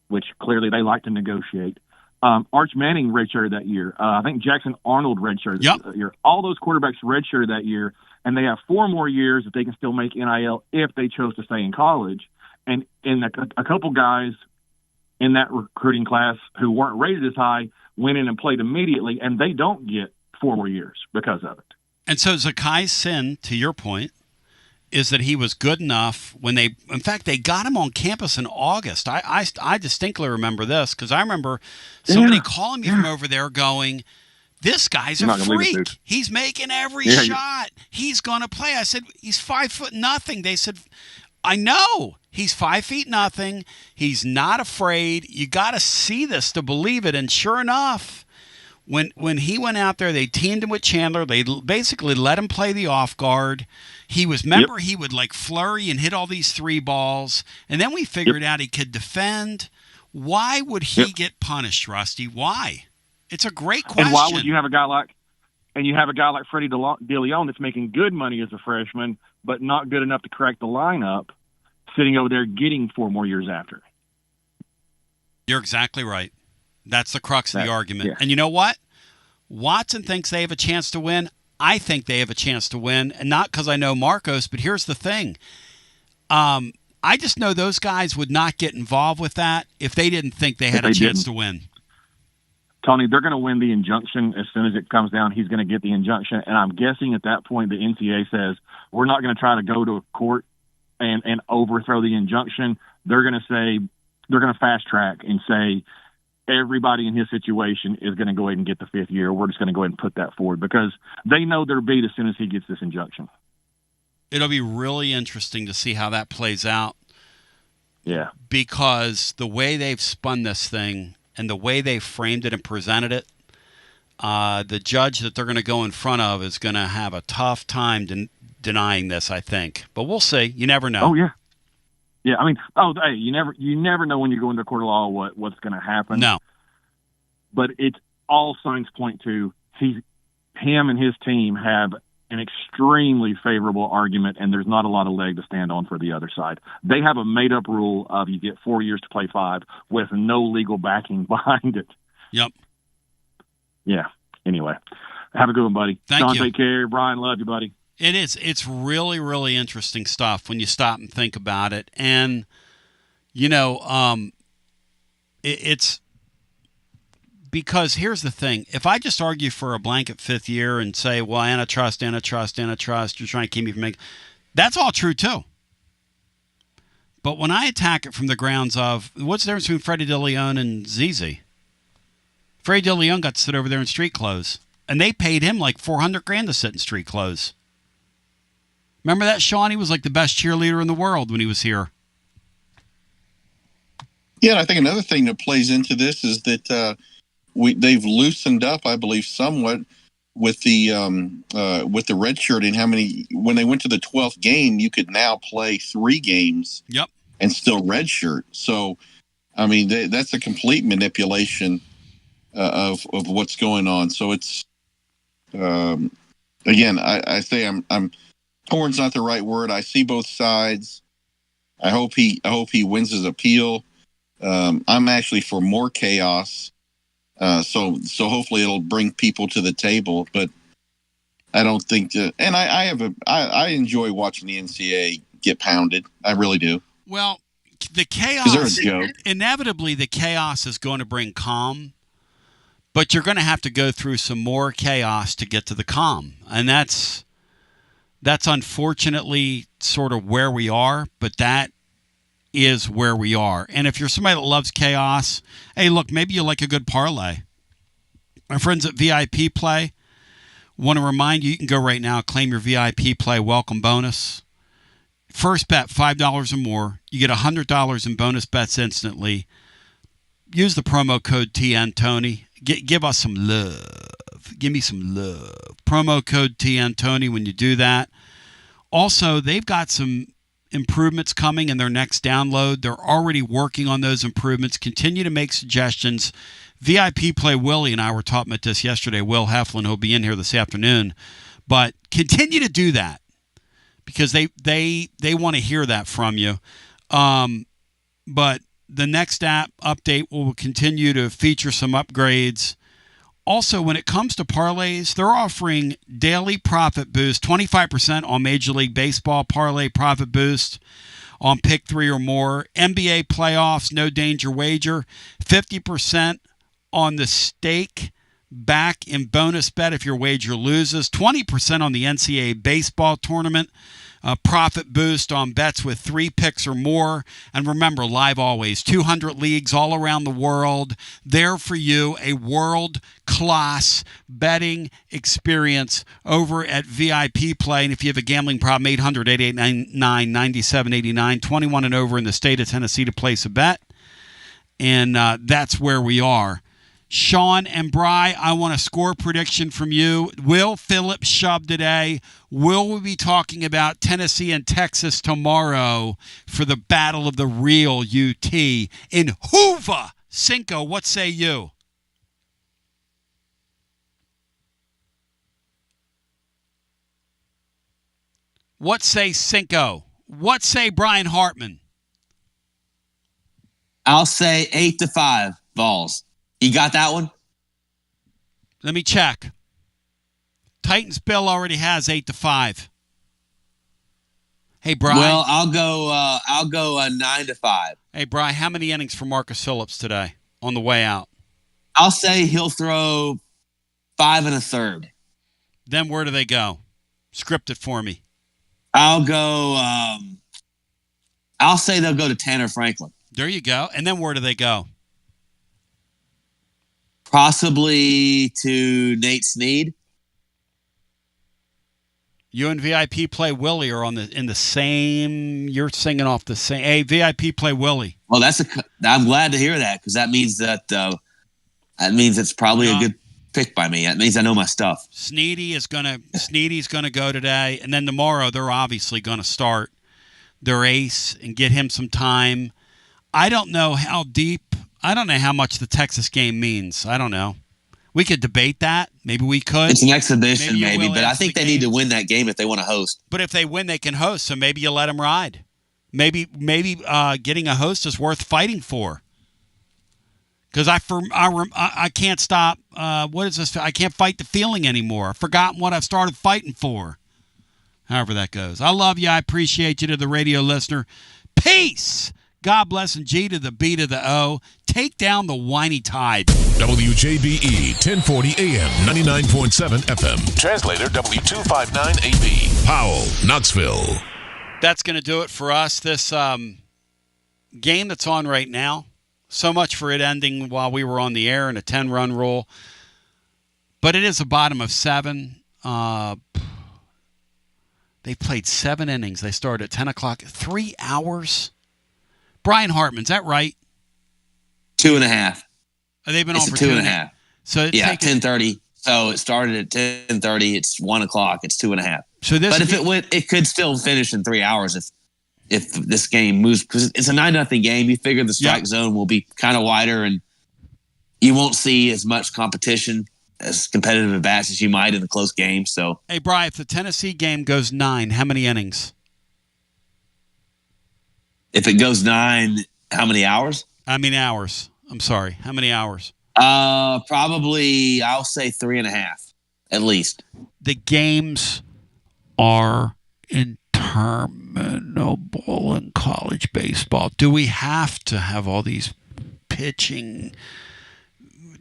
which clearly they like to negotiate. Arch Manning redshirted that year. I think Jackson Arnold redshirted that year. All those quarterbacks redshirted that year, and they have 4 more years that they can still make NIL if they chose to stay in college. And a couple guys in that recruiting class who weren't rated as high went in and played immediately, and they don't get 4 more years because of it. And so Zakai's sin, to your point, is that he was good enough when they got him on campus in August. I distinctly remember this because I remember somebody calling me from over there going, this guy's a freak. He's making every shot. He's going to play. I said, he's 5'0". They said, I know. He's 5'0". He's not afraid. You got to see this to believe it. And sure enough, when he went out there, they teamed him with Chandler. They basically let him play the off guard. He was, he would like flurry and hit all these 3 balls. And then we figured out he could defend. Why would he get punished, Rusty? Why? It's a great question. And why would you have a guy like Freddie De Leon that's making good money as a freshman, but not good enough to crack the lineup, sitting over there getting 4 more years after? You're exactly right. That's the crux of the argument. Yeah. And you know what? Watson thinks they have a chance to win. I think they have a chance to win, and not because I know Marcos, but here's the thing. I just know those guys would not get involved with that if they didn't think they had a chance to win. Tony, they're going to win the injunction as soon as it comes down. He's going to get the injunction, and I'm guessing at that point the NCAA says we're not going to try to go to a court and overthrow the injunction. They're going to fast track and say everybody in his situation is going to go ahead and get the 5th year. We're just going to go ahead and put that forward because they know they're beat as soon as he gets this injunction. It'll be really interesting to see how that plays out. Yeah. Because the way they've spun this thing and the way they framed it and presented it, the judge that they're going to go in front of is going to have a tough time denying this, I think. But we'll see. You never know. Oh, yeah. Yeah, I mean, hey, you never know when you go into a court of law what's going to happen. No. But it's all signs point to him and his team have an extremely favorable argument, and there's not a lot of leg to stand on for the other side. They have a made-up rule of you get 4 years to play 5 with no legal backing behind it. Yep. Yeah. Anyway, have a good one, buddy. Thank Sean, you. take care. Brian, love you, buddy. It is. It's really, really interesting stuff when you stop and think about it. And, it's because here's the thing. If I just argue for a blanket 5th year and say, well, antitrust, you're trying to keep me from making – that's all true too. But when I attack it from the grounds of what's the difference between Freddie DeLeon and ZZ? Freddie DeLeon got to sit over there in street clothes, and they paid him like $400,000 to sit in street clothes. Remember that, Sean? He was like the best cheerleader in the world when he was here. Yeah, and I think another thing that plays into this is that they've loosened up, I believe, somewhat with the red shirt and how many. When they went to the 12th game, you could now play 3 games. Yep. And still red shirt. So, I mean, that's a complete manipulation of what's going on. So it's again, I say I'm torn's not the right word. I see both sides. I hope he wins his appeal. I'm actually for more chaos. So hopefully it'll bring people to the table, but I don't think that. And I enjoy watching the NCAA get pounded. I really do. Well, the chaos, joke. Inevitably the chaos is going to bring calm, but you're going to have to go through some more chaos to get to the calm. And that's unfortunately sort of where we are, but that is where we are. And if you're somebody that loves chaos, hey, look, maybe you like a good parlay. My friends at VIP Play want to remind you can go right now, claim your VIP Play welcome bonus. First bet, $5 or more. You get $100 in bonus bets instantly. Use the promo code TNTony. Give us some love. Give me some love. Promo code TNTony when you do that. Also, they've got some improvements coming in their next download. They're already working on those improvements. Continue to make suggestions. VIP Play Willie and I were talking about this yesterday. Will Heflin, who'll be in here this afternoon. But continue to do that because they want to hear that from you. But the next app update will continue to feature some upgrades. Also, when it comes to parlays, they're offering daily profit boost, 25% on Major League Baseball parlay profit boost on pick 3 or more. NBA playoffs, no danger wager, 50% on the stake back in bonus bet if your wager loses, 20% on the NCAA baseball tournament. Profit boost on bets with 3 picks or more. And remember, live always, 200 leagues all around the world. There for you, a world-class betting experience over at VIP Play. And if you have a gambling problem, 800-889-9789, 21 and over in the state of Tennessee to place a bet. And that's where we are. Sean and Bri, I want a score prediction from you. Will Phillips shove today? Will we be talking about Tennessee and Texas tomorrow for the Battle of the Real UT in Hoover? Cinco, what say you? What say Cinco? What say Brian Hartman? I'll say 8-5, Vols. You got that one? Let me check. Titans Bill already has 8-5. Hey, Brian. Well, I'll go 9-5. Hey, Brian, how many innings for Marcus Phillips today on the way out? I'll say he'll throw 5 1/3. Then where do they go? Script it for me. I'll go. I'll say they'll go to Tanner Franklin. There you go. And then where do they go? Possibly to Nate Snead. You and VIP Play Willie are in the same. You're singing off the same. Hey, VIP Play Willie. Well, I'm glad to hear that because that means it's probably a good pick by me. That means I know my stuff. Sneady's gonna go today, and then tomorrow they're obviously gonna start their ace and get him some time. I don't know how deep. I don't know how much the Texas game means. I don't know. We could debate that. Maybe we could. It's an exhibition, maybe, but I think they need to win that game if they want to host. But if they win, they can host. So maybe you let them ride. Maybe getting a host is worth fighting for. Because I can't stop. What is this? I can't fight the feeling anymore. I've forgotten what I've started fighting for. However that goes. I love you. I appreciate you to the radio listener. Peace. God bless, and G to the B to the O. Take down the whiny tide. WJBE 1040 AM, 99.7 FM. Translator W259AB. Powell, Knoxville. That's going to do it for us. This game that's on right now. So much for it ending while we were on the air in a 10-run rule. But it is a bottom of 7. They played 7 innings. They started at 10 o'clock. 3 hours. Brian Hartman, is that right? 2.5. They've been on for 2.5. So 10:30. So it started at 10:30. It's 1 o'clock. It's 2.5. So but if it went, it could still finish in 3 hours if this game moves, because it's a 9-0 game. You figure the strike zone will be kind of wider, and you won't see as much competition, as competitive at bats as you might in a close game. So, hey, Brian, if the Tennessee game goes 9, how many innings? If it goes 9, how many hours? I mean hours. I'm sorry. How many hours? Probably, I'll say 3.5, at least. The games are interminable in college baseball. Do we have to have all these pitching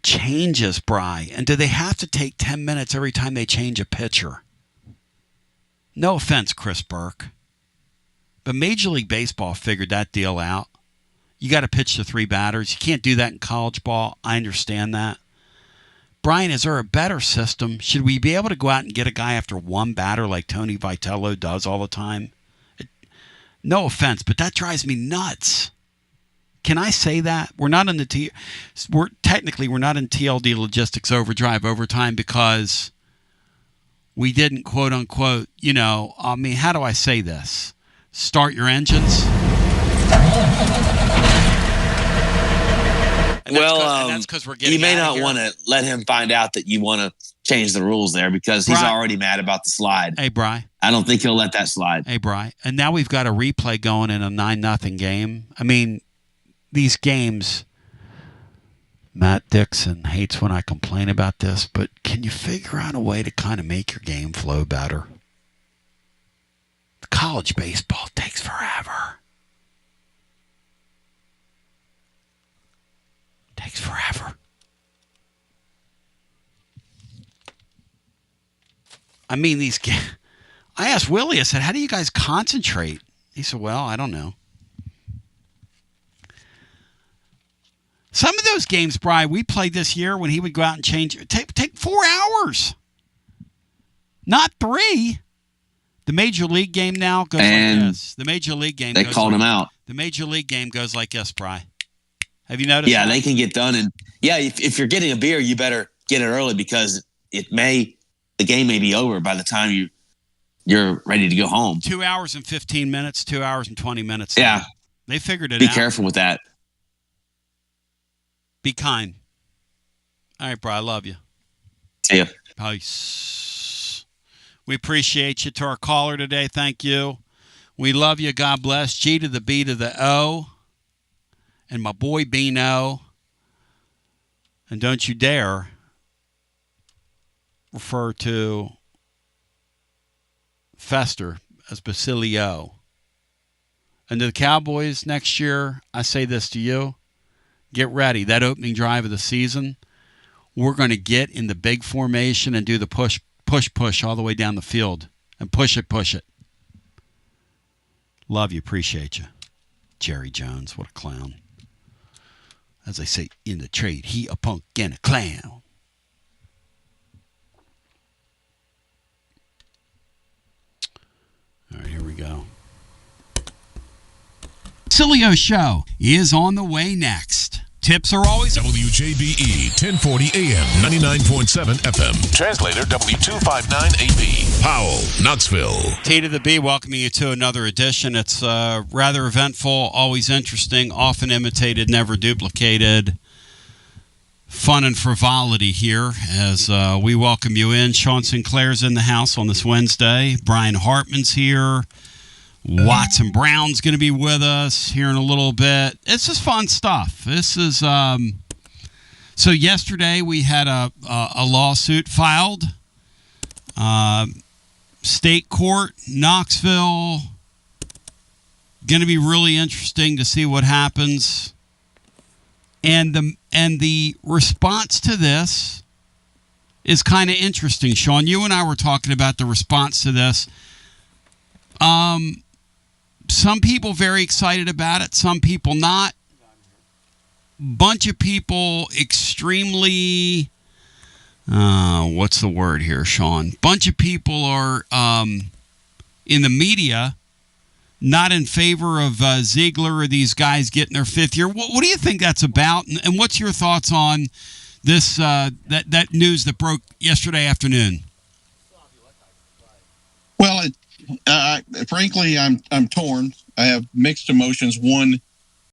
changes, Bri? And do they have to take 10 minutes every time they change a pitcher? No offense, Chris Burke. But Major League Baseball figured that deal out. You got to pitch to 3 batters. You can't do that in college ball. I understand that. Brian, is there a better system? Should we be able to go out and get a guy after 1 batter like Tony Vitello does all the time? No offense, but that drives me nuts. Can I say that? We're not in the we're not in TLD Logistics Overdrive overtime because we didn't, quote unquote, I mean, how do I say this? Start your engines. That's because we're getting. You may not want to let him find out that you want to change the rules there because he's already mad about the slide. Hey, Bri. I don't think he'll let that slide. Hey, Bri. And now we've got a replay going in a 9-0 game. I mean, these games. Matt Dixon hates when I complain about this, but can you figure out a way to kind of make your game flow better? College baseball takes forever. Takes forever. I mean, these games. I asked Willie, I said, how do you guys concentrate? He said, well, I don't know. Some of those games, Brian, we played this year when he would go out and change. Take 4 hours. Not 3. The Major League game now goes like this. The Major League game they called him out. The Major League game goes like this, Bri. Have you noticed that? They can get done. And, if you're getting a beer, you better get it early because the game may be over by the time you're ready to go home. 2 hours and 15 minutes, 2 hours and 20 minutes. Yeah. They figured it out. Be careful with that. Be kind. All right, bro. I love you. See ya. Peace. We appreciate you. To our caller today, thank you. We love you. God bless. G to the B to the O. And my boy Bino. And don't you dare refer to Fester as Basilio. And to the Cowboys next year, I say this to you. Get ready. That opening drive of the season, we're going to get in the big formation and do the push all the way down the field. And push it. Love you. Appreciate you. Jerry Jones, what a clown. As they say in the trade, he a punk and a clown. All right, here we go. Basilio Show is on the way next. Tips are always WJBE 1040 AM 99.7 FM. Translator W259AB. Powell, Knoxville. T to the B welcoming you to another edition. It's rather eventful, always interesting, often imitated, never duplicated. Fun and frivolity here as we welcome you in. Sean Sinclair's in the house on this Wednesday. Brian Hartman's here. Watson Brown's going to be with us here in a little bit. This is fun stuff. This is so yesterday we had a lawsuit filed. State court, Knoxville. Going to be really interesting to see what happens. And the response to this is kind of interesting. Sean, you and I were talking about the response to this. Some people very excited about it, some people not. Bunch of people extremely, what's the word here, Sean? Bunch of people are in the media not in favor of Ziegler or these guys getting their fifth year. What do you think that's about? And what's your thoughts on this that news that broke yesterday afternoon? Well, frankly, I'm torn. I have mixed emotions. One,